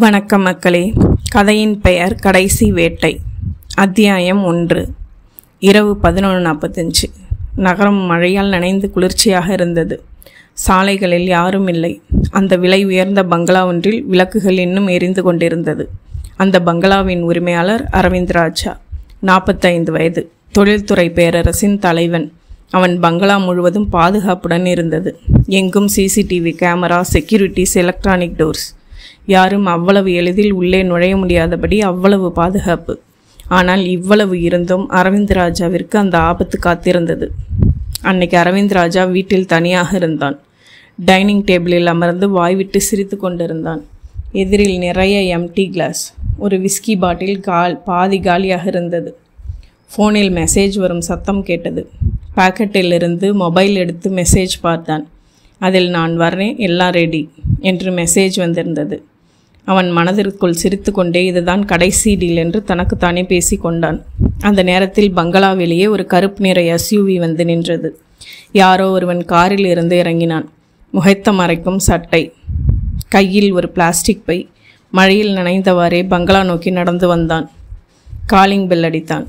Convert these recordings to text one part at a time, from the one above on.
வணக்கம் மக்களே. கதையின் பெயர் கடைசி வேட்டை. அத்தியாயம் 1. இரவு 11:45. நகரம் மழையால் நனைந்து குளிர்ச்சியாக இருந்தது. சாலைகளில் யாரும் இல்லை. அந்த விலை உயர்ந்த பங்களா ஒன்றில் விளக்குகள் இன்னும் எரிந்து கொண்டிருந்தது. அந்த பங்களாவின் உரிமையாளர் அரவிந்த் ராஜா, 45 வயது, தொழில்துறை பேரரசின் தலைவன். அவன் பங்களா முழுவதும் பாதுகாப்புடன் இருந்தது. எங்கும் CCTV camera, securities, electronic doors. யாரும் அவ்வளவு எளிதில் உள்ளே நுழைய முடியாதபடி அவ்வளவு பாதுகாப்பு. ஆனால் இவ்வளவு இருந்தும் அரவிந்த் ராஜாவிற்கு அந்த ஆபத்து காத்திருந்தது. அன்னைக்கு அரவிந்த் ராஜா வீட்டில் தனியாக இருந்தான். டைனிங் டேபிளில் அமர்ந்து வாய்விட்டு சிரித்து கொண்டிருந்தான். எதிரில் நிறைய எம்டி கிளாஸ், ஒரு விஸ்கி பாட்டில் பாதி காலியாக இருந்தது. ஃபோனில் மெசேஜ் வரும் சத்தம் கேட்டது. பாக்கெட்டில் இருந்து மொபைல் எடுத்து மெசேஜ் பார்த்தான். அதில் "நான் வர்றேன், எல்லாம் ரெடி" என்று மெசேஜ் வந்திருந்தது. அவன் மனதிற்குள் சிரித்து கொண்டே இதுதான் கடைசி டீல் என்று தனக்குத்தானே பேசி கொண்டான். அந்த நேரத்தில் பங்களா வெளியே ஒரு கருப்பு நிற எஸ்யூவி வந்து நின்றது. யாரோ ஒருவன் காரில் இருந்து இறங்கினான். முகத்த மறைக்கும் சட்டை, கையில் ஒரு பிளாஸ்டிக் பை. மழையில் நனைந்தவாறே பங்களா நோக்கி நடந்து வந்தான். காலிங் பெல் அடித்தான்.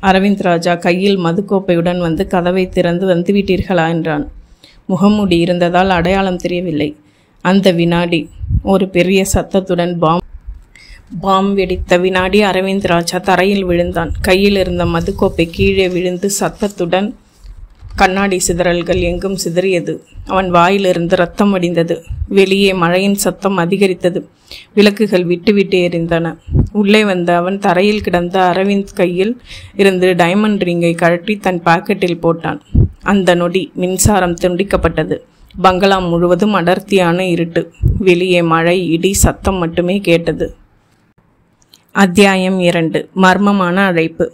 அரவிந்த் ராஜா கையில் மதுக்கோப்பையுடன் வந்து கதவை திறந்து "வந்துவிட்டீர்களா" என்றான். முகமூடி இருந்ததால் அடையாளம் தெரியவில்லை. அந்த வினாடி ஒரு பெரிய சத்தத்துடன் பாம் வெடித்த வினாடி அரவிந்த் ராஜா தரையில் விழுந்தான். கையில் இருந்த மதுக்கோப்பை கீழே விழுந்து சத்தத்துடன் கண்ணாடி சிதறல்கள் எங்கும் சிதறியது. அவன் வாயிலிருந்து ரத்தம் வடிந்தது. வெளியே மழையின் சத்தம் அதிகரித்தது. விளக்குகள் விட்டு விட்டு எரிந்தன. உள்ளே வந்த அவன் தரையில் கிடந்த அரவிந்த் கையில் இருந்து டைமண்ட் ரிங்கை கழற்றி தன் பாக்கெட்டில் போட்டான். அந்த நொடி மின்சாரம் துண்டிக்கப்பட்டது. பங்களா முழுவதும் அடர்த்தியான இருட்டு. வெளியே மழை, இடி, சத்தம் மட்டுமே கேட்டது. அத்தியாயம் 2. மர்மமான அழைப்பு.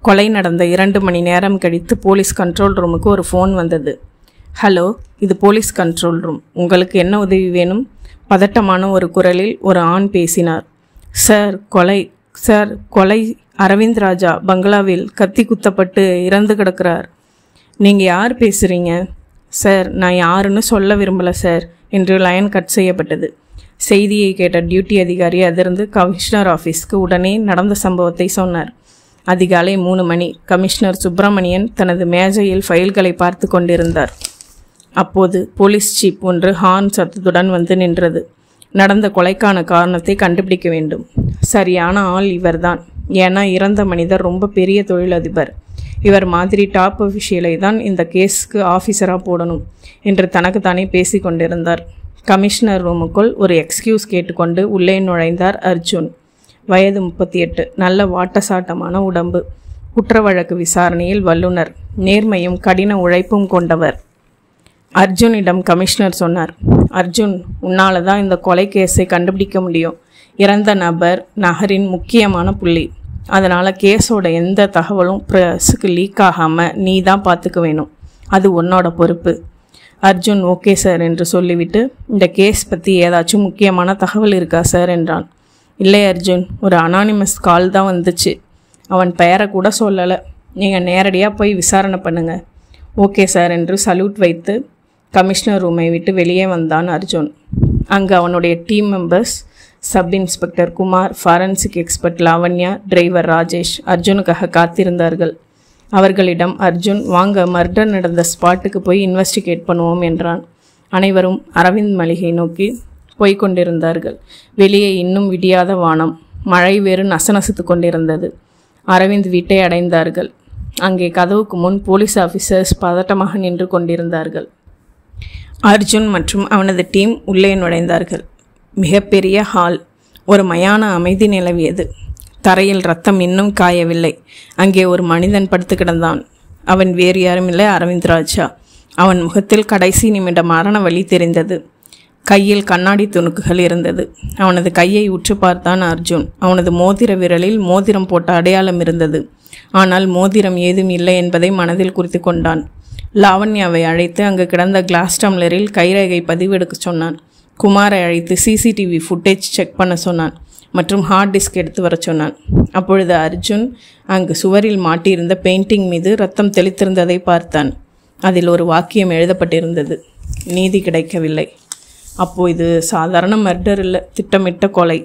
கொலை நடந்த 2 மணி நேரம் கழித்து போலீஸ் கண்ட்ரோல் ரூமுக்கு ஒரு ஃபோன் வந்தது. "ஹலோ, இது போலீஸ் கண்ட்ரோல் ரூம். உங்களுக்கு என்ன உதவி வேணும்?" பதட்டமான ஒரு குரலில் ஒரு ஆண் பேசினார். சார், கொலை. அரவிந்த் ராஜா பங்களாவில் கத்தி குத்தப்பட்டு இறந்து கிடக்கிறார்." "நீங்கள் யார் பேசுகிறீங்க?" "சார், நான் யாருன்னு சொல்ல விரும்பலை சார்" என்று லைன் கட் செய்யப்பட்டது. செய்தியை கேட்ட டியூட்டி அதிகாரி அதிர்ந்து கமிஷனர் ஆஃபீஸ்க்கு உடனே நடந்த சம்பவத்தை சொன்னார். அதிகாலை 3 மணி. கமிஷனர் சுப்பிரமணியன் தனது மேஜையில் ஃபைல்களை பார்த்து கொண்டிருந்தார். அப்போது போலீஸ் ஜீப் ஒன்று ஹார்ன் சத்தத்துடன் வந்து நின்றது. நடந்த கொலைக்கான காரணத்தை கண்டுபிடிக்க வேண்டும். சரியான ஆள் இவர்தான். ஏன்னா இறந்த மனிதர் ரொம்ப பெரிய தொழிலதிபர். இவர் மாதிரி டாப் அஃபிஷியலை தான் இந்த கேஸுக்கு ஆஃபீஸராக போடணும் என்று தனக்குத்தானே பேசி கொண்டிருந்தார். கமிஷனர் ரூமுக்குள் ஒரு எக்ஸ்கியூஸ் கேட்டுக்கொண்டு உள்ளே நுழைந்தார் அர்ஜுன். வயது 38. நல்ல வாட்டசாட்டமான உடம்பு. குற்ற வழக்கு விசாரணையில் வல்லுனர். நேர்மையும் கடின உழைப்பும் கொண்டவர். அர்ஜுனிடம் கமிஷனர் சொன்னார், "அர்ஜுன், உன்னால தான் இந்த கொலை கேஸை கண்டுபிடிக்க முடியும். இறந்த நபர் நகரின் முக்கியமான புள்ளி. அதனால் கேஸோட எந்த தகவலும் ப்ரெஸ்ஸுக்கு லீக் ஆகாமல் நீ தான் பார்த்துக்க வேணும். அது உன்னோட பொறுப்பு." அர்ஜுன் "ஓகே சார்" என்று சொல்லிவிட்டு, "இந்த கேஸ் பற்றி ஏதாச்சும் முக்கியமான தகவல் இருக்கா சார்" என்றான். "இல்லை அர்ஜுன், ஒரு அனானிமஸ் கால் தான் வந்துச்சு. அவன் பெயரை கூட சொல்லலை. நீங்கள் நேரடியாக போய் விசாரணை பண்ணுங்கள்." "ஓகே சார்" என்று சல்யூட் வைத்து கமிஷனர் ரூமை விட்டு வெளியே வந்தான் அர்ஜுன். அங்கு அவனுடைய team members, sub inspector Kumar, forensic expert Lavanya, driver Rajesh அர்ஜுனுக்காக காத்திருந்தார்கள். அவர்களிடம் அர்ஜுன், "வாங்க, மர்டர் நடந்த ஸ்பாட்டுக்கு போய் இன்வெஸ்டிகேட் பண்ணுவோம்" என்றான். அனைவரும் அரவிந்த் மளிகை நோக்கி போய்கொண்டிருந்தார்கள். வெளியே இன்னும் விடியாத வானம். மழை வேறு நசநசுத்து கொண்டிருந்தது. அரவிந்த் வீட்டை அடைந்தார்கள். அங்கே கதவுக்கு முன் போலீஸ் ஆஃபீஸர்ஸ் பதட்டமாக நின்று கொண்டிருந்தார்கள். அர்ஜுன் மற்றும் அவனது டீம் உள்ளே நுழைந்தார்கள். மிகப்பெரிய ஹால். ஒரு மயான அமைதி நிலவியது. தரையில் ரத்தம் இன்னும் காயவில்லை. அங்கே ஒரு மனிதன் படுத்து கிடந்தான். அவன் வேறு யாருமில்லை, அரவிந்த் ராஜா. அவன் முகத்தில் கடைசி நிமிட மரண வலி தெரிந்தது. கையில் கண்ணாடி துணுக்குகள் இருந்தது. அவனது கையை உற்று பார்த்தான் அர்ஜுன். அவனது மோதிர விரலில் மோதிரம் போட்ட அடையாளம் இருந்தது. ஆனால் மோதிரம் ஏதும் இல்லை என்பதை மனதில் குறித்து கொண்டான். லாவண்யாவை அழைத்து அங்கு கிடந்த கிளாஸ் டம்ளரில் கைரேகை பதிவெடுக்க சொன்னான். குமாரை அழைத்து சிசிடிவி ஃபுட்டேஜ் செக் பண்ண சொன்னான் மற்றும் ஹார்ட் டிஸ்க் எடுத்து வர சொன்னான். அப்பொழுது அர்ஜுன் அங்கு சுவரில் மாட்டியிருந்த பெயிண்டிங் மீது ரத்தம் தெளித்திருந்ததை பார்த்தான். அதில் ஒரு வாக்கியம் எழுதப்பட்டிருந்தது, "நீதி கிடைக்கவில்லை." அப்போது இது சாதாரண மர்டர் இல்லை, திட்டமிட்ட கொலை.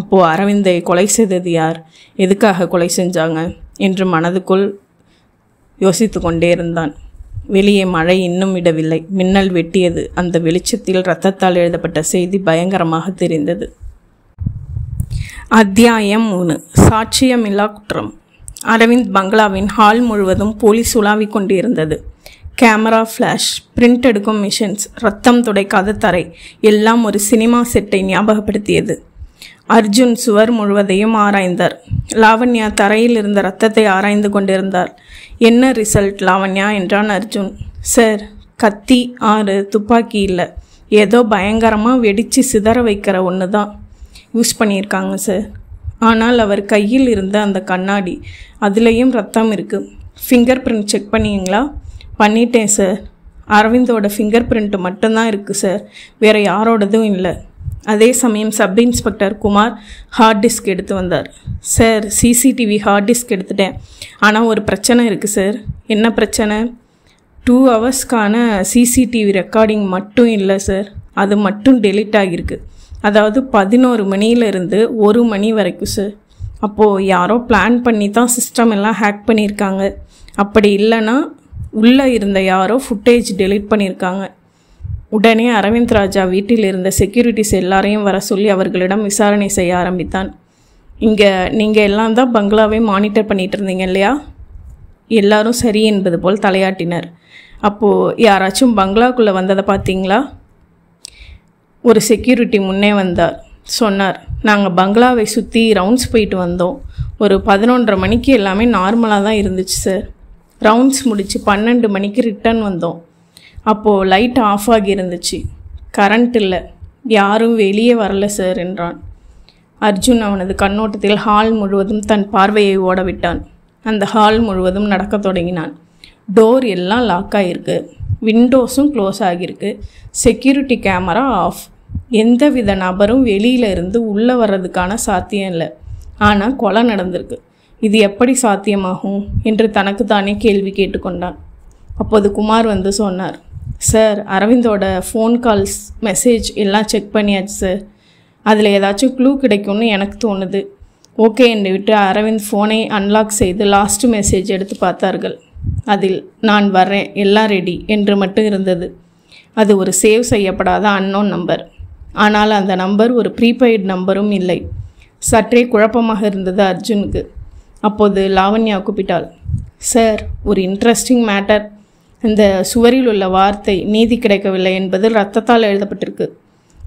அப்போது அரவிந்தை கொலை செய்தது யார், எதுக்காக கொலை செஞ்சாங்க என்று மனதுக்குள் யோசித்து கொண்டே இருந்தான். வெளியே மழை இன்னும் விடவில்லை. மின்னல் வெட்டியது. அந்த வெளிச்சத்தில் இரத்தத்தால் எழுதப்பட்ட செய்தி பயங்கரமாக தெரிந்தது. அத்தியாயம் 3. சாட்சியமில்லா குற்றம். அரவிந்த் பங்களாவின் ஹால் முழுவதும் போலீஸ் உலாவிக் கொண்டிருந்தது. கேமரா, ஃப்ளாஷ், பிரிண்ட் எடுக்கும் மிஷின்ஸ், ரத்தம் துடைக்காத தரை, எல்லாம் ஒரு சினிமா செட்டை ஞாபகப்படுத்தியது. அர்ஜுன் சுவர் முழுவதையும் ஆராய்ந்தார். லாவண்யா தரையில் இருந்த ரத்தத்தை ஆராய்ந்து கொண்டிருந்தார். என்ன ரிசல்ட் லாவண்யா என்றான் அர்ஜுன். சார், கத்தி 6, துப்பாக்கி இல்லை, ஏதோ பயங்கரமாக வெடித்து சிதற வைக்கிற ஒன்று தான் யூஸ் பண்ணியிருக்காங்க சார். ஆனால் அவர் கையில் இருந்த அந்த கண்ணாடி, அதுலேயும் ரத்தம் இருக்குது. ஃபிங்கர் பிரிண்ட் செக் பண்ணிங்களா? பண்ணிட்டேன் சார். அரவிந்தோட ஃபிங்கர் பிரிண்ட் மட்டும்தான் இருக்குது சார், வேறு யாரோடதும் இல்லை. அதே சமயம் sub inspector Kumar hard disk எடுத்து வந்தார். சார், சிசிடிவி ஹார்ட் டிஸ்க் எடுத்துட்டேன். ஆனால் ஒரு பிரச்சனை இருக்குது சார். என்ன பிரச்சனை? 2 ஹவர்ஸ்க்கான சிசிடிவி ரெக்கார்டிங் மட்டும் இல்லை சார், அது மட்டும் டெலீட் ஆகியிருக்கு. அதாவது 11 மணியிலிருந்து 1 மணி வரைக்கும் சார். அப்போது யாரோ பிளான் பண்ணி தான் சிஸ்டம் எல்லாம் ஹேக் பண்ணியிருக்காங்க. அப்படி இல்லைன்னா உள்ளே இருந்த யாரோ ஃபுட்டேஜ் டெலீட் பண்ணியிருக்காங்க. உடனே அரவிந்த் ராஜா வீட்டில் இருந்த செக்யூரிட்டிஸ் எல்லாரையும் வர சொல்லி அவர்களிடம் விசாரணை செய்ய ஆரம்பித்தான். இங்கே நீங்கள் எல்லாம் தான் பங்களாவை மானிட்டர் பண்ணிகிட்டு இருந்தீங்க இல்லையா? எல்லாரும் சரி என்பது போல் தலையாட்டினர். அப்போது யாராச்சும் பங்களாக்குள்ளே வந்ததை பார்த்தீங்களா? ஒரு செக்யூரிட்டி முன்னே வந்தார். சொன்னார், நாங்கள் பங்களாவை சுற்றி ரவுண்ட்ஸ் போயிட்டு வந்தோம். ஒரு 11:30 மணிக்கு எல்லாமே நார்மலாக தான் இருந்துச்சு சார். ரவுண்ட்ஸ் முடித்து 12 மணிக்கு ரிட்டர்ன் வந்தோம். அப்போது லைட் ஆஃப் ஆகி இருந்துச்சு, கரண்ட் இல்லை, யாரும் வெளியே வரல சார் என்றான். அர்ஜுன் அவனது கண்ணோட்டத்தில் ஹால் முழுவதும் தன் பார்வையை ஓடவிட்டான். அந்த ஹால் முழுவதும் நடக்க தொடங்கினான். டோர் எல்லாம் லாக் ஆகிருக்கு, விண்டோஸும் க்ளோஸ் ஆகியிருக்கு, செக்யூரிட்டி கேமரா ஆஃப். எந்தவித நபரும் வெளியில இருந்து உள்ளே வர்றதுக்கான சாத்தியம் இல்லை. ஆனால் கொலை நடந்திருக்கு. இது எப்படி சாத்தியமாகும் என்று தனக்கு தானே கேள்வி கேட்டுக்கொண்டான். அப்போது குமார் வந்து சொன்னார், சார், அரவிந்தோட ஃபோன் கால்ஸ், மெசேஜ் எல்லாம் செக் பண்ணியாச்சு சார். அதில் ஏதாச்சும் க்ளூ கிடைக்கும்னு எனக்கு தோணுது. ஓகே என்று விட்டு அரவிந்த் ஃபோனை அன்லாக் செய்து லாஸ்ட் மெசேஜ் எடுத்து பார்த்தார்கள். அதில் நான் வர்றேன், எல்லாம் ரெடி என்று மட்டும் இருந்தது. அது ஒரு சேவ் செய்யப்படாத அன்னோன் நம்பர். ஆனால் அந்த நம்பர் ஒரு ப்ரீபெய்டு நம்பரும் இல்லை. சற்றே குழப்பமாக இருந்தது அர்ஜுனுக்கு. அப்போது லாவண்யா கூப்பிட்டாள். சார், ஒரு இன்ட்ரெஸ்டிங் மேட்டர். இந்த சுவரில் உள்ள வார்த்தை நீதி கிடைக்கவில்லை என்பது இரத்தத்தால் எழுதப்பட்டிருக்கு.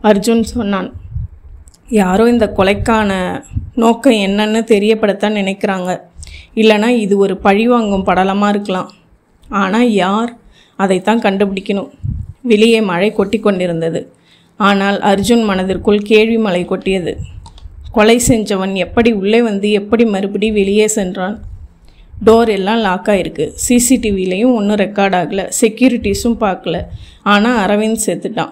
அர்ஜுன் சொன்னான். யாரோ இந்த கொலைக்கான நோக்கம் என்னன்னு தெரியப்படுத்த நினைக்கிறாங்க. இல்லைனா இது ஒரு பழிவாங்கும் படலமாக இருக்கலாம். ஆனால் யார், அதைத்தான் கண்டுபிடிக்கணும். வெளியே மழை கொட்டி கொண்டிருந்தது. ஆனால் அர்ஜுன் மனதிற்குள் கேள்வி மழை கொட்டியது. கொலை செஞ்சவன் எப்படி உள்ளே வந்து எப்படி மறுபடி வெளியே சென்றான்? டோர் எல்லாம் லாக் ஆகிருக்கு. சிசிடிவிலையும் ஒன்றும் ரெக்கார்ட் ஆகலை, செக்யூரிட்டிஸும் பார்க்கல. ஆனால் அரவிந்த் செத்துட்டான்.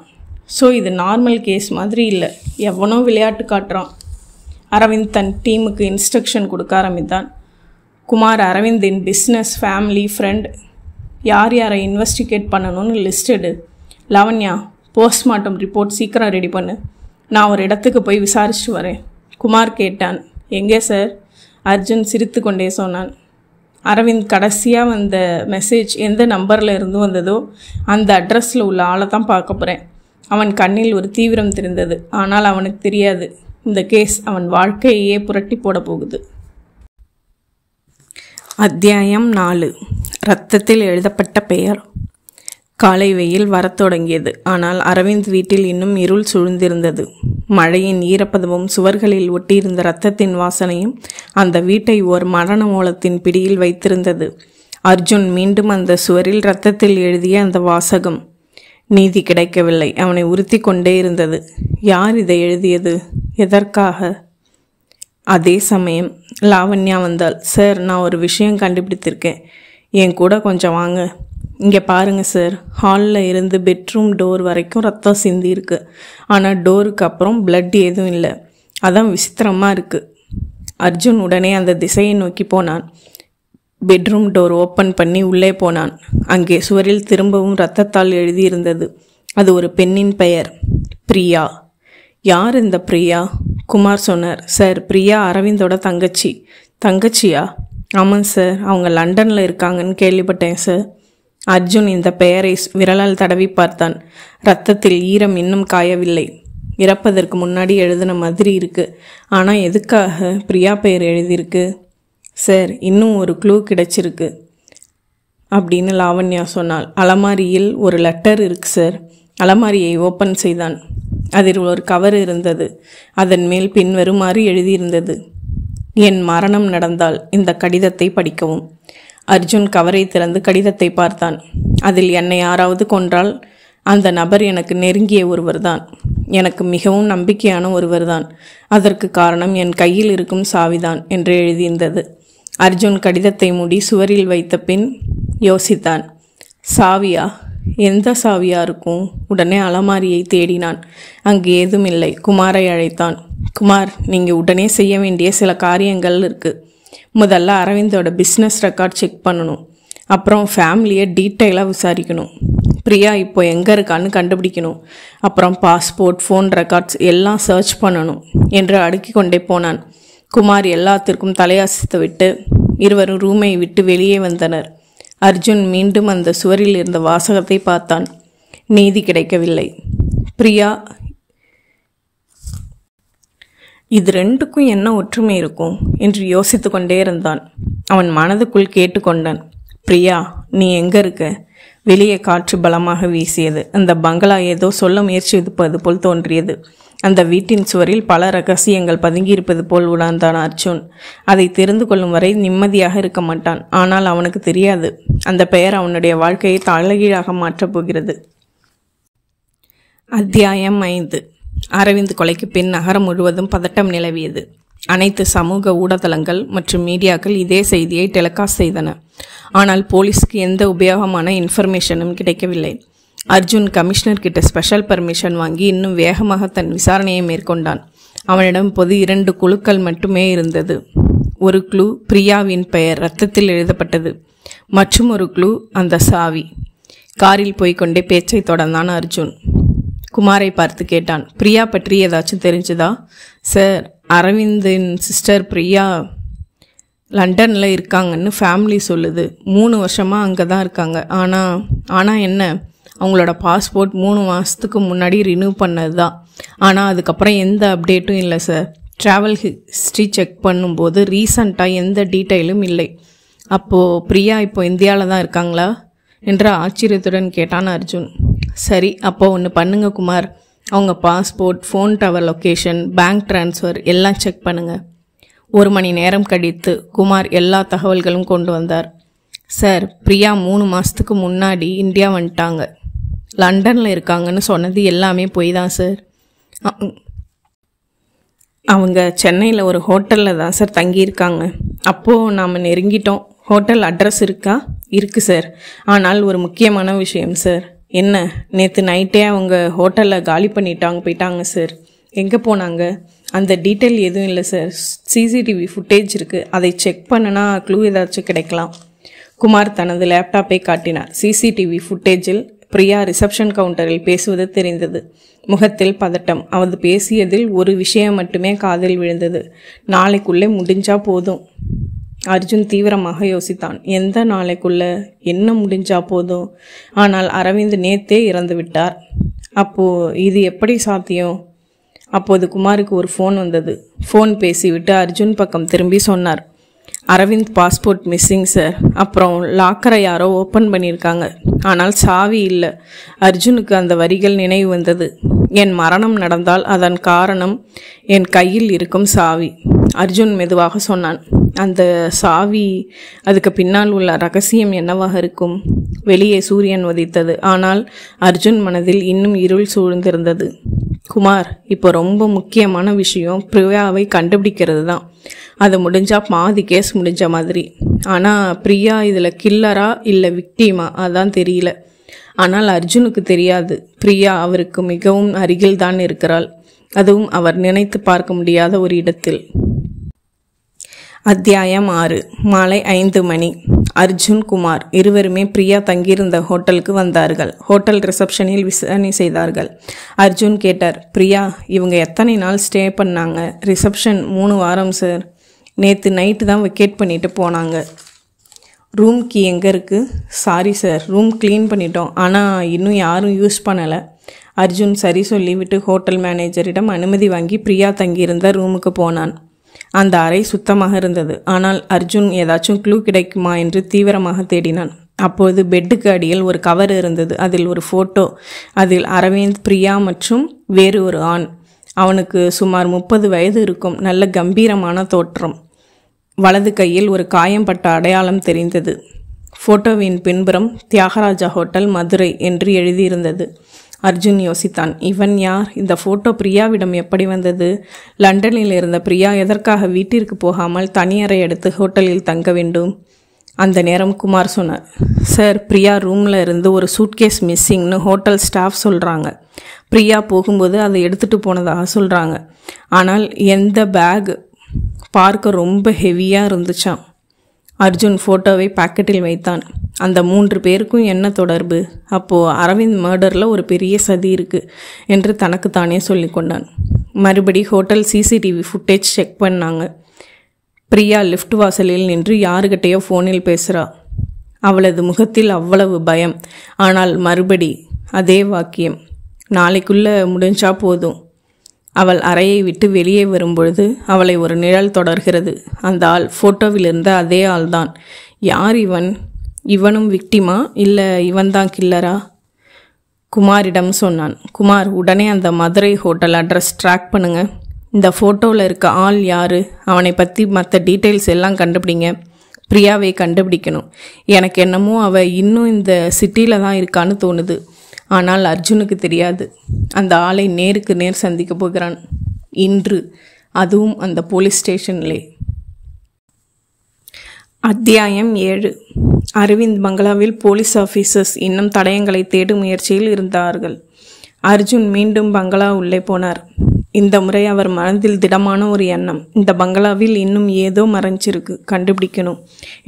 ஸோ இது நார்மல் கேஸ் மாதிரி இல்லை, எவனோ விளையாட்டு காட்டுறான். அரவிந்த் தன் டீமுக்கு இன்ஸ்ட்ரக்ஷன் கொடுக்க ஆரம்பித்தான். குமார், அரவிந்தின் பிஸ்னஸ், ஃபேமிலி, ஃப்ரெண்ட் யார் யாரை இன்வெஸ்டிகேட் பண்ணணும்னு லிஸ்ட் எடு. லாவண்யா, போஸ்ட்மார்ட்டம் ரிப்போர்ட் சீக்கிரம் ரெடி பண்ணு. நான் ஒரு இடத்துக்கு போய் விசாரிச்சுட்டு வரேன். குமார் கேட்டான். எங்கே சார்? அர்ஜுன் சிரித்து கொண்டே சொன்னான். அரவிந்த் கடைசியாக வந்த மெசேஜ் எந்த நம்பரில் இருந்து வந்ததோ அந்த அட்ரஸில் உள்ள ஆளை தான் பார்க்க போகிறேன். அவன் கண்ணில் ஒரு தீவிரம் தெரிந்தது. ஆனால் அவனுக்கு தெரியாது, இந்த கேஸ் அவன் வாழ்க்கையே புரட்டி போட போகுது. அத்தியாயம் 4. இரத்தத்தில் எழுதப்பட்ட பெயர். காலை வெயில் வரத் தொடங்கியது. ஆனால் அரவிந்த் வீட்டில் இன்னும் இருள் சூழ்ந்திருந்தது. மழையின் ஈரப்பதமும் சுவர்களில் ஒட்டியிருந்த இரத்தத்தின் வாசனையும் அந்த வீட்டை ஓர் மரண ஓலத்தின் பிடியில் வைத்திருந்தது. அர்ஜுன் மீண்டும் அந்த சுவரில் இரத்தத்தில் எழுதிய அந்த வாசகம் நீதி கிடைக்கவில்லை அவனை உறுத்தி கொண்டே இருந்தது. யார் இதை எழுதியது? எதற்காக? அதே சமயம் லாவண்யா வந்தாள். சார், நான் ஒரு விஷயம் கண்டுபிடித்திருக்கேன், என் கூட கொஞ்சம் வாங்க. இங்கே பாருங்கள் சார், ஹாலில் இருந்து பெட்ரூம் டோர் வரைக்கும் ரத்தம் சிந்தியிருக்கு. ஆனால் டோருக்கு அப்புறம் பிளட் எதுவும் இல்லை. அதான் விசித்திரமாக இருக்குது. அர்ஜுன் உடனே அந்த திசையை நோக்கி போனான். பெட்ரூம் டோர் ஓப்பன் பண்ணி உள்ளே போனான். அங்கே சுவரில் திரும்பவும் இரத்தத்தால் எழுதியிருந்தது. அது ஒரு பெண்ணின் பெயர். பிரியா. யார் இந்த பிரியா? குமார் சொன்னார். சார், பிரியா அரவிந்தோட தங்கச்சி. தங்கச்சியா? ஆமாங்க சார், அவங்க லண்டனில் இருக்காங்கன்னு கேள்விப்பட்டேன் சார். அர்ஜுன் இந்த பெயரை விரலால் தடவி பார்த்தான். இரத்தத்தில் ஈரம் இன்னும் காயவில்லை. இறப்பதற்கு முன்னாடி எழுதின மாதிரி இருக்கு. ஆனால் எதுக்காக பிரியா பெயர் எழுதியிருக்கு? சார், இன்னும் ஒரு க்ளூ கிடைச்சிருக்கு அப்படின்னு லாவண்யா சொன்னாள். அலமாரியில் ஒரு லெட்டர் இருக்கு சார். அலமாரியை ஓப்பன் செய்தான். அதில் ஒரு கவர் இருந்தது. அதன் மேல் பின்வருமாறு எழுதியிருந்தது: என் மரணம் நடந்தால் இந்த கடிதத்தை படிக்கவும். அர்ஜுன் கவரை திறந்து கடிதத்தை பார்த்தான். அதில் என்னை யாராவது கொன்றால் அந்த நபர் எனக்கு நெருங்கிய ஒருவர்தான், எனக்கு மிகவும் நம்பிக்கையான ஒருவர்தான். அதற்கு காரணம் என் கையில் இருக்கும் சாவிதான் என்று எழுதியிருந்தது. அர்ஜுன் கடிதத்தை மூடி சுவரில் வைத்த பின் யோசித்தான். சாவியா? எந்த சாவியா இருக்கும்? உடனே அலமாரியை தேடினான். அங்கு ஏதும் இல்லை. குமாரை அழைத்தான். குமார், நீங்கள் உடனே செய்ய வேண்டிய சில காரியங்கள் இருக்குது. முதல்ல அரவிந்தோட பிஸ்னஸ் ரெக்கார்ட் செக் பண்ணணும். அப்புறம் ஃபேமிலியை டீட்டெயிலாக விசாரிக்கணும். பிரியா இப்போ எங்கே இருக்கான்னு கண்டுபிடிக்கணும். அப்புறம் பாஸ்போர்ட், ஃபோன் ரெக்கார்ட்ஸ் எல்லாம் சர்ச் பண்ணணும் என்று அடுக்கி கொண்டே போனான். குமார் எல்லாத்திற்கும் தலையசைத்து விட்டு இருவரும் ரூமை விட்டு வெளியே வந்தனர். அர்ஜுன் மீண்டும் அந்த சுவரில் இருந்த வாசகத்தை பார்த்தான். நீதி கிடைக்கவில்லை. பிரியா. இது ரெண்டுக்கும் என்ன ஒற்றுமை இருக்கும் என்று யோசித்து கொண்டே இருந்தான். அவன் மனதுக்குள் கேட்டுக்கொண்டான். பிரியா, நீ எங்கே இருக்க? வெளியே காற்று பலமாக வீசியது. அந்த பங்களா ஏதோ சொல்ல முயற்சிப்பது போல் தோன்றியது. அந்த வீட்டின் சுவரில் பல ரகசியங்கள் பதுங்கியிருப்பது போல் உணர்ந்தான் அர்ஜுன். அதை தெரிந்து கொள்ளும் வரை நிம்மதியாக இருக்க மாட்டான். ஆனால் அவனுக்கு தெரியாது, அந்த பெயர் அவனுடைய வாழ்க்கையை தலைகீழாக மாற்றப் போகிறது. அத்தியாயம் 5. அரவிந்த் கொலைக்கு பின் நகரம் முழுவதும் பதட்டம் நிலவியது. அனைத்து சமூக ஊடகங்கள் மற்றும் மீடியாக்கள் இதே செய்தியை டெலிகாஸ்ட் செய்தன. ஆனால் போலீஸ்க்கு எந்த உபயோகமான இன்ஃபர்மேஷனும் கிடைக்கவில்லை. அர்ஜுன் கமிஷனர் கிட்ட ஸ்பெஷல் பர்மிஷன் வாங்கி இன்னும் வேகமாக தன் விசாரணையை மேற்கொண்டான். அவனிடம் பொது 2 குழுக்கள் மட்டுமே இருந்தது. ஒரு க்ளூ பிரியாவின் பெயர் இரத்தத்தில் எழுதப்பட்டது. மற்றும் ஒரு க்ளூ அந்த சாவி. காரில் போய்கொண்டே பேச்சை தொடர்ந்தான் அர்ஜுன். குமாரை பார்த்து கேட்டான். பிரியா பற்றி ஏதாச்சும் தெரிஞ்சுதா? சார், அரவிந்தின் சிஸ்டர் பிரியா லண்டனில் இருக்காங்கன்னு ஃபேமிலி சொல்லுது. 3 வருஷமாக அங்கே தான் இருக்காங்க. ஆனால் என்ன, அவங்களோட பாஸ்போர்ட் 3 மாதத்துக்கு முன்னாடி ரினியூ பண்ணது தான். ஆனால் அதுக்கப்புறம் எந்த அப்டேட்டும் இல்லை சார். ட்ராவல் ஹிஸ்ட்ரி செக் பண்ணும்போது ரீசண்டாக எந்த டீட்டெயிலும் இல்லை. அப்போது பிரியா இப்போ இந்தியாவில் தான் இருக்காங்களா என்ற ஆச்சரியத்துடன் கேட்டான் அர்ஜுன். சரி, அப்போ ஒன்று பண்ணுங்க குமார். அவங்க passport, phone tower location, bank transfer எல்லாம் செக் பண்ணுங்கள். 1 மணி நேரம் கழித்து குமார் எல்லா தகவல்களும் கொண்டு வந்தார். சார், பிரியா 3 மாதத்துக்கு முன்னாடி இந்தியா வந்துட்டாங்க. லண்டனில் இருக்காங்கன்னு சொன்னது எல்லாமே போய் தான் சார். அவங்க சென்னையில் ஒரு ஹோட்டலில் தான் சார் தங்கியிருக்காங்க. அப்போது நாம் நெருங்கிட்டோம். ஹோட்டல் அட்ரஸ் இருக்கா? இருக்குது சார். ஆனால் ஒரு முக்கியமான விஷயம் சார். என்ன? நேற்று நைட்டே அவங்க ஹோட்டலில் காலி போயிட்டாங்க சார். எங்கே போனாங்க? அந்த டீட்டெயில் எதுவும் இல்லை சார். சிசிடிவி ஃபுட்டேஜ் இருக்குது. அதை செக் பண்ணினா க்ளூ ஏதாச்சும் கிடைக்கலாம். குமார் தனது லேப்டாப்பை காட்டினார். சிசிடிவி ஃபுட்டேஜில் பிரியா ரிசப்ஷன் கவுண்டரில் பேசுவது தெரிந்தது. முகத்தில் பதட்டம். அவள் பேசியதில் ஒரு விஷயம் மட்டுமே காதில் விழுந்தது. நாளைக்குள்ளே முடிஞ்சா போதும். அர்ஜுன் தீவிரமாக யோசித்தான். எந்த நாளைக்குள்ள? என்ன முடிஞ்சா போதும்? ஆனால் அரவிந்த் நேத்தே இறந்து விட்டார். அப்போது இது எப்படி சாத்தியம்? அப்போது குமாருக்கு ஒரு ஃபோன் வந்தது. ஃபோன் பேசிவிட்டு அர்ஜுன் பக்கம் திரும்பி சொன்னார். Aravind passport missing sir. அப்புறம் லாக்கரை யாரோ ஓப்பன் பண்ணியிருக்காங்க. ஆனால் சாவி இல்லை. அர்ஜுனுக்கு அந்த வரிகள் நினைவு வந்தது. என் மரணம் நடந்தால் அதன் காரணம் என் கையில் இருக்கும் சாவி. அர்ஜுன் மெதுவாக சொன்னான். அந்த சாவி, அதுக்கு பின்னால் உள்ள ரகசியம் என்னவாக இருக்கும்? வெளியே சூரியன் உதித்தது. ஆனால் அர்ஜுன் மனதில் இன்னும் இருள் சூழ்ந்திருந்தது. குமார், இப்போ ரொம்ப முக்கியமான விஷயம் பிரியாவை கண்டுபிடிக்கிறது தான். அது முடிஞ்சா பாதி கேஸ் முடிஞ்ச மாதிரி. ஆனால் பிரியா இதில் கில்லரா இல்லை விக்டிமா அதான் தெரியல. ஆனால் அர்ஜுனுக்கு தெரியாது. பிரியா அவருக்கு மிகவும் அருகில் தான் இருக்கிறாள். அதுவும் அவர் நினைத்து பார்க்க முடியாத ஒரு இடத்தில். அத்தியாயம் 6. மாலை 5 மணி. அர்ஜுன், குமார் இருவருமே பிரியா தங்கியிருந்த ஹோட்டலுக்கு வந்தார்கள். ஹோட்டல் ரிசப்ஷனில் விசாரணை செய்தார்கள். அர்ஜுன் கேட்டார், பிரியா இவங்க எத்தனை நாள் ஸ்டே பண்ணாங்க? ரிசப்ஷன் 3 வாரம் சார். நேற்று நைட்டு தான் வெக்கேட் பண்ணிட்டு போனாங்க. ரூம் கீ எங்கே இருக்குது? சாரி சார், ரூம் க்ளீன் பண்ணிட்டோம், ஆனால் இன்னும் யாரும் யூஸ் பண்ணலை. அர்ஜுன் சரி சொல்லிவிட்டு ஹோட்டல் மேனேஜரிடம் அனுமதி வாங்கி பிரியா தங்கியிருந்த ரூமுக்கு போனான். அந்த அறை சுத்தமாக இருந்தது. ஆனால் அர்ஜுன் ஏதாச்சும் க்ளூ கிடைக்குமா என்று தீவிரமாக தேடினான். அப்போது பெட்டுக்கு அடியில் ஒரு கவர் இருந்தது. அதில் ஒரு ஃபோட்டோ. அதில் அரவிந்த், பிரியா மற்றும் வேறு ஒரு ஆண். அவனுக்கு சுமார் 30 வயது இருக்கும். நல்ல கம்பீரமான தோற்றம். வலது கையில் ஒரு காயம்பட்ட அடையாளம் தெரிந்தது. ஃபோட்டோவின் பின்புறம் தியாகராஜா ஹோட்டல், மதுரை என்று எழுதியிருந்தது. அர்ஜுன் யோசித்தான், இவன் யார்? இந்த ஃபோட்டோ பிரியாவிடம் எப்படி வந்தது? லண்டனில் இருந்த பிரியா எதற்காக வீட்டிற்கு போகாமல் தனியறை எடுத்து ஹோட்டலில் தங்க வேண்டும்? அந்த நேரம் குமார் சொன்னார், சார், பிரியா ரூமில் இருந்து ஒரு சூட்கேஸ் மிஸ்ஸிங்னு ஹோட்டல் ஸ்டாஃப் சொல்கிறாங்க. பிரியா போகும்போது அதை எடுத்துகிட்டு போனதாக சொல்கிறாங்க. ஆனால் எந்த பேக் பார்க்க ரொம்ப ஹெவியாக இருந்துச்சான். அர்ஜுன் ஃபோட்டோவை பாக்கெட்டில் வைத்தான். அந்த 3 பேருக்கும் என்ன தொடர்பு? அப்போது அரவிந்த் மர்டரில் ஒரு பெரிய சதி இருக்குது என்று தனக்குத்தானே சொல்லி கொண்டான். மறுபடி ஹோட்டல் சிசிடிவி ஃபுட்டேஜ் செக் பண்ணாங்க. பிரியா லிஃப்ட் வாசலில் நின்று யாருக்கிட்டேயோ ஃபோனில் பேசுகிறா. அவளது முகத்தில் அவ்வளவு பயம். ஆனால் மறுபடி அதே வாக்கியம், நாளைக்குள்ளே முடிஞ்சா போதும். அவள் அறையை விட்டு வெளியே வரும்பொழுது அவளை ஒரு நிழல் தொடர்கிறது. அந்த ஆள் ஃபோட்டோவில் இருந்த அதே ஆள்தான். யார் இவன்? இவனும் விக்டிமா, இல்லை இவன்தான் கில்லரா? குமாரிடம் சொன்னான். குமார், உடனே அந்த மதுரை ஹோட்டல் அட்ரஸ் ட்ராக் பண்ணுங்க. இந்த ஃபோட்டோவில் இருக்க ஆள் யார், அவனை பற்றி மற்ற டீட்டெயில்ஸ் எல்லாம் கண்டுபிடிங்க. பிரியாவை கண்டுபிடிக்கணும். எனக்கு என்னமோ அவள் இன்னும் இந்த சிட்டியில் தான் இருக்கான்னு தோணுது. ஆனால் அர்ஜுனுக்கு தெரியாது. அந்த ஆளை நேருக்கு நேர் சந்திக்க போகிறான் இன்று, அதுவும் அந்த போலீஸ் ஸ்டேஷனிலே. அத்தியாயம் 7. அரவிந்த் பங்களாவில் போலீஸ் ஆஃபீஸர்ஸ் இன்னும் தடயங்களை தேடும் முயற்சியில் இருந்தார்கள். அர்ஜுன் மீண்டும் பங்களா உள்ளே போனார். இந்த முறை அவர் மனதில் திடமான ஒரு எண்ணம், இந்த பங்களாவில் இன்னும் ஏதோ மறைஞ்சிருக்கு, கண்டுபிடிக்கணும்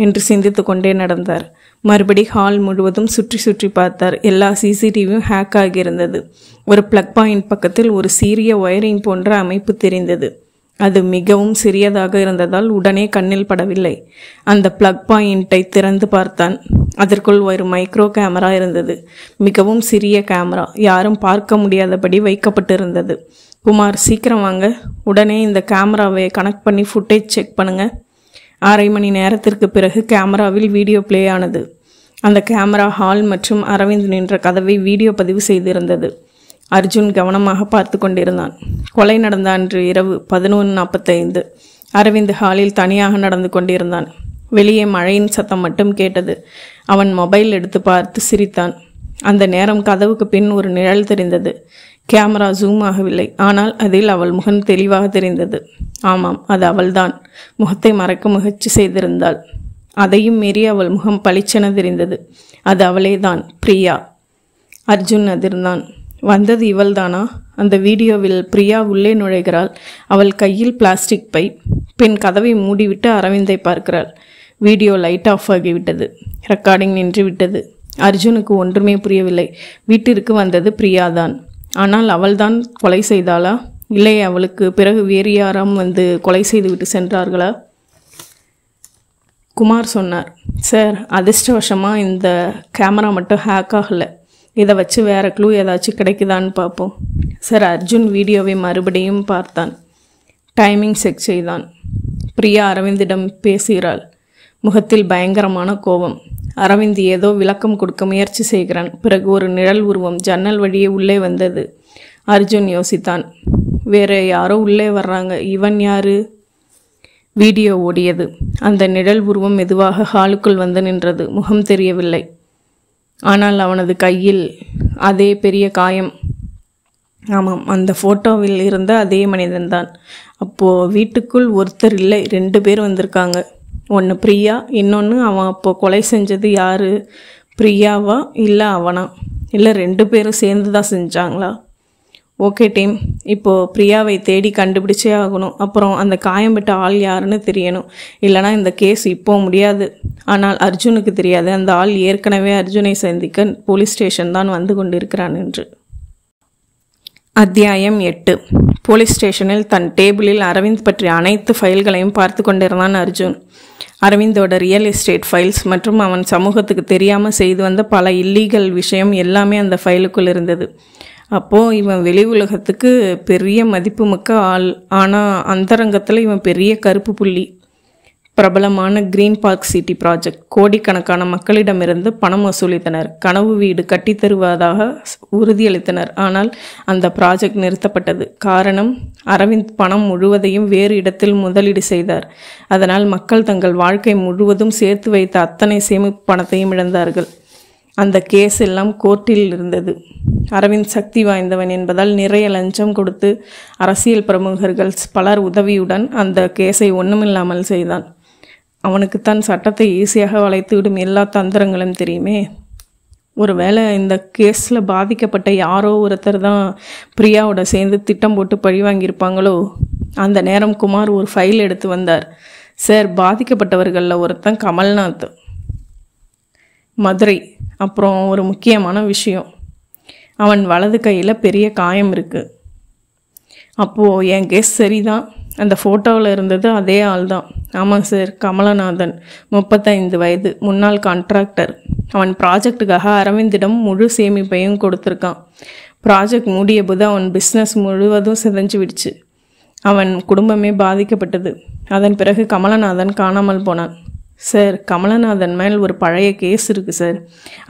என்று சிந்தித்து கொண்டே நடந்தார். மறுபடி ஹால் முழுவதும் சுற்றி சுற்றி பார்த்தார். எல்லா சிசிடிவியும் ஹேக் ஆகியிருந்தது. ஒரு பிளக் பாயிண்ட் பக்கத்தில் ஒரு சீரிய ஒயரிங் போன்ற அமைப்பு தெரிந்தது. அது மிகவும் சிறியதாக இருந்ததால் உடனே கண்ணில் படவில்லை. அந்த பிளக் பாயிண்டை திறந்து பார்த்தான். அதற்குள் ஒரு மைக்ரோ கேமரா இருந்தது. மிகவும் சிறிய கேமரா, யாரும் பார்க்க முடியாதபடி வைக்கப்பட்டிருந்தது. குமார், சீக்கிரம் வாங்க, உடனே இந்த கேமராவை கனெக்ட் பண்ணி ஃபுட்டேஜ் செக் பண்ணுங்க. 1/2 மணி நேரத்திற்கு பிறகு கேமராவில் வீடியோ பிளே ஆனது. அந்த கேமரா ஹால் மற்றும் அரவிந்த் நின்ற கதவை வீடியோ பதிவு செய்திருந்தது. அர்ஜுன் கவனமாக பார்த்து கொண்டிருந்தான். கொலை நடந்த அன்று இரவு 11:45. அரவிந்த் ஹாலில் தனியாக நடந்து கொண்டிருந்தான். வெளியே மழையின் சத்தம் மட்டும் கேட்டது. அவன் மொபைல் எடுத்து பார்த்து சிரித்தான். அந்த நேரம் கதவுக்கு பின் ஒரு நிழல் தெரிந்தது. கேமரா ஜூம் ஆகவில்லை, ஆனால் அதில் அவள் முகம் தெளிவாக தெரிந்தது. ஆமாம், அது அவள்தான். முகத்தை மறைக்க முயற்சி செய்திருந்தாள். அதையும் மீறி அவள் முகம் பளிச்சென தெரிந்தது. அது அவளே தான், பிரியா. அர்ஜுன் அதிர்ந்தான். வந்தது இவள்தானா? அந்த வீடியோவில் பிரியா உள்ளே நுழைகிறாள். அவள் கையில் பிளாஸ்டிக் பை. பின் கதவை மூடிவிட்டு அரவிந்தை பார்க்கிறாள். வீடியோ லைட் ஆஃப் ஆகிவிட்டது. ரெக்கார்டிங் நின்று விட்டது. அர்ஜுனுக்கு ஒன்றுமே புரியவில்லை. வீட்டிற்கு வந்தது பிரியாதான். ஆனால் அவள்தான் கொலை செய்தாளா? இல்லை, அவளுக்கு பிறகு வேறு யாரும் வந்து கொலை செய்துவிட்டு சென்றார்களா? குமார் சொன்னார், சார், அதிர்ஷ்டவசமாக இந்த கேமரா மட்டும் ஹேக் ஆகலை. இதை வச்சு வேறு க்ளூ ஏதாச்சும் கிடைக்குதான்னு பார்ப்போம். சார், அர்ஜுன் வீடியோவை மறுபடியும் பார்த்தான். டைமிங் செக் செய்தான். பிரியா அரவிந்திடம் பேசுகிறாள். முகத்தில் பயங்கரமான கோபம். அரவிந்த் ஏதோ விளக்கம் கொடுக்க முயற்சி செய்கிறான். பிறகு ஒரு நிழல் உருவம் ஜன்னல் வழியே உள்ளே வந்தது. அர்ஜுன் யோசித்தான், வேற யாரோ உள்ளே வர்றாங்க, இவன் யாரு? வீடியோ ஓடியது. அந்த நிழல் உருவம் மெதுவாக ஹாலுக்குள் வந்து நின்றது. முகம் தெரியவில்லை. ஆனால் அவனது கையில் அதே பெரிய காயம். ஆமாம், அந்த ஃபோட்டோவில் இருந்த அதே மனிதன்தான். அப்போது வீட்டுக்குள் ஒருத்தர் இல்லை, 2 பேர் வந்திருக்காங்க. ஒன்று பிரியா, இன்னொன்று அவன் அப்போ கொலை செஞ்சது யார்? பிரியாவா இல்லை அவனா? இல்லை 2 பேரும் சேர்ந்து தான் செஞ்சாங்களா? ஓகே டீம், இப்போது பிரியாவை தேடி கண்டுபிடிச்சே ஆகணும். அப்புறம் அந்த காயம்பட்ட ஆள் யாருன்னு தெரியணும். இல்லைனா இந்த கேஸ் இப்போ முடியாது. ஆனால் அர்ஜுனுக்கு தெரியாது அந்த ஆள் ஏற்கனவே அர்ஜுனை சந்திக்க போலீஸ் ஸ்டேஷன் தான் வந்து கொண்டிருக்கிறான் என்று. அத்தியாயம் 8. போலீஸ் ஸ்டேஷனில் தன் டேபிளில் அரவிந்த் பற்றிய அனைத்து ஃபைல்களையும் பார்த்து கொண்டிருந்தான் அர்ஜுன். அரவிந்தோட ரியல் எஸ்டேட் ஃபைல்ஸ் மற்றும் அவன் சமூகத்துக்கு தெரியாமல் செய்து வந்த பல இல்லீகல் விஷயம் எல்லாமே அந்த ஃபைலுக்குள் இருந்தது. அப்போது இவன் வெளி உலகத்துக்கு பெரிய மதிப்புமிக்க ஆள், ஆனால் அந்தரங்கத்தில் இவன் பெரிய கருப்பு புள்ளி. பிரபலமான கிரீன் பார்க் சிட்டி ப்ராஜெக்ட் கோடிக்கணக்கான மக்களிடமிருந்து பணம் வசூலித்தனர். கனவு வீடு கட்டித்தருவதாக உறுதியளித்தனர். ஆனால் அந்த ப்ராஜெக்ட் நிறுத்தப்பட்டது. காரணம், அரவிந்த் பணம் முழுவதையும் வேறு இடத்தில் முதலீடு செய்தார். அதனால் மக்கள் தங்கள் வாழ்க்கை முழுவதும் சேர்த்து வைத்த அத்தனை சேமிப்பு பணத்தையும் இழந்தார்கள். அந்த கேஸ் எல்லாம் கோர்ட்டில் இருந்தது. அரவிந்த் சக்தி வாய்ந்தவன் என்பதால் நிறைய லஞ்சம் கொடுத்து அரசியல் பிரமுகர்கள் பலர் உதவியுடன் அந்த கேஸை ஒன்றுமில்லாமல் செய்தான். அவனுக்குத்தான் சட்டத்தை ஈஸியாக வளைத்துவிடும் எல்லா தந்திரங்களும் தெரியுமே. ஒருவேளை இந்த கேஸில் பாதிக்கப்பட்ட யாரோ ஒருத்தர் தான் பிரியாவோட சேர்ந்து திட்டம் போட்டு பழி வாங்கியிருப்பாங்களோ. அந்த நேரம் குமார் ஒரு ஃபைல் எடுத்து வந்தார். சார், பாதிக்கப்பட்டவர்களில் ஒருத்தன் கமல்நாத், மதுரை. அப்புறம் ஒரு முக்கியமான விஷயம், அவன் வலது கையில் பெரிய காயம் இருக்குது. அப்போது என் கெஸ் சரிதான், அந்த ஃபோட்டோவில் இருந்தது அதே ஆள் தான். ஆமாம் சார், கமலநாதன், 35 வயது, முன்னாள் கான்ட்ராக்டர். அவன் ப்ராஜெக்டுக்காக அரவிந்திடம் முழு சேமிப்பையும் கொடுத்துருக்கான். ப்ராஜெக்ட் மூடிய போது அவன் பிஸ்னஸ் முழுவதும் சிதைஞ்சு விடுச்சு. அவன் குடும்பமே பாதிக்கப்பட்டது. அதன் பிறகு கமலநாதன் காணாமல் போனான். சார், கமலநாதன் மேல் ஒரு பழைய கேஸ் இருக்குது சார்.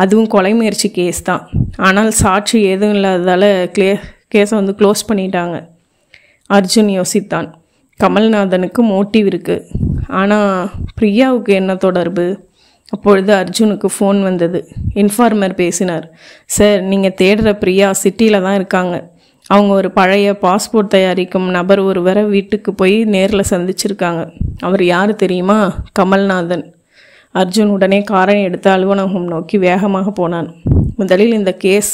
அதுவும் கொலை முயற்சி கேஸ் தான். ஆனால் சாட்சி எதுவும் இல்லாததால் கேஸை க்ளோஸ் பண்ணிட்டாங்க. அர்ஜுன் யோசித்தான். கமல்நாதனுக்கு மோட்டிவ் இருக்குது, ஆனால் பிரியாவுக்கு என்ன தொடர்பு? அப்பொழுது அர்ஜுனுக்கு ஃபோன் வந்தது. இன்ஃபார்மர் பேசினார். சார், நீங்கள் தேடுற பிரியா சிட்டியில் தான் இருக்காங்க. அவங்க ஒரு பழைய பாஸ்போர்ட் தயாரிக்கும் நபர் ஒருவரை வீட்டுக்கு போய் நேரில் சந்திச்சிருக்காங்க. அவர் யார் தெரியுமா? கமல்நாதன். அர்ஜுன் உடனே காரை எடுத்து அலுவலகம் நோக்கி வேகமாக போனான். முதலில் இந்த கேஸ்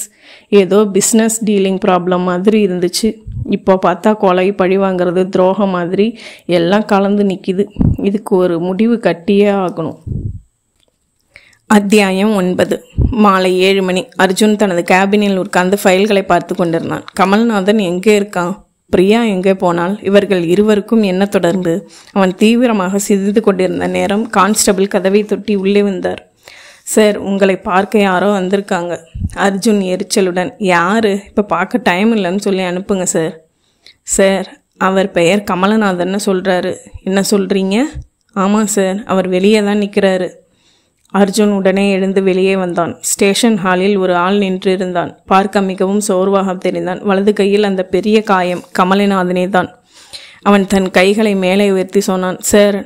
ஏதோ பிஸ்னஸ் டீலிங் ப்ராப்ளம் மாதிரி இருந்துச்சு. இப்போ பார்த்தா கொலை, பழி வாங்கிறது, துரோகம் மாதிரி எல்லாம் கலந்து நிற்கிது. இதுக்கு ஒரு முடிவு கட்டியே ஆகணும். அத்தியாயம் 9. மாலை 7 மணி. அர்ஜுன் தனது கேபினில் உட்கார்ந்து ஃபைல்களை பார்த்து கொண்டிருந்தான். கமல்நாதன் எங்கே இருக்கான்? பிரியா எங்கே போனால்? இவர்கள் இருவருக்கும் என்ன தொடர்பு? அவன் தீவிரமாக சிந்தித்து கொண்டிருந்த நேரம் கான்ஸ்டபிள் கதவை தொட்டி உள்ளே வந்தார். சார், உங்களை பார்க்க யாரோ வந்திருக்காங்க. அர்ஜுன் எரிச்சலுடன். யார்? இப்போ பார்க்க டைம் இல்லைன்னு சொல்லி அனுப்புங்க சார். சார், அவர் பெயர் கமலநாதன்னு சொல்கிறாரு. என்ன சொல்கிறீங்க? ஆமாம் சார், அவர் வெளியே தான் நிற்கிறாரு. அர்ஜுன் உடனே எழுந்து வெளியே வந்தான். ஸ்டேஷன் ஹாலில் ஒரு ஆள் நின்று இருந்தான். பார்க்க மிகவும் சோர்வாக தெரிந்தான். வலது கையில் அந்த பெரிய காயம் கமலநாதனே தான். அவன் தன் கைகளை மேலே உயர்த்தி சொன்னான். சார்,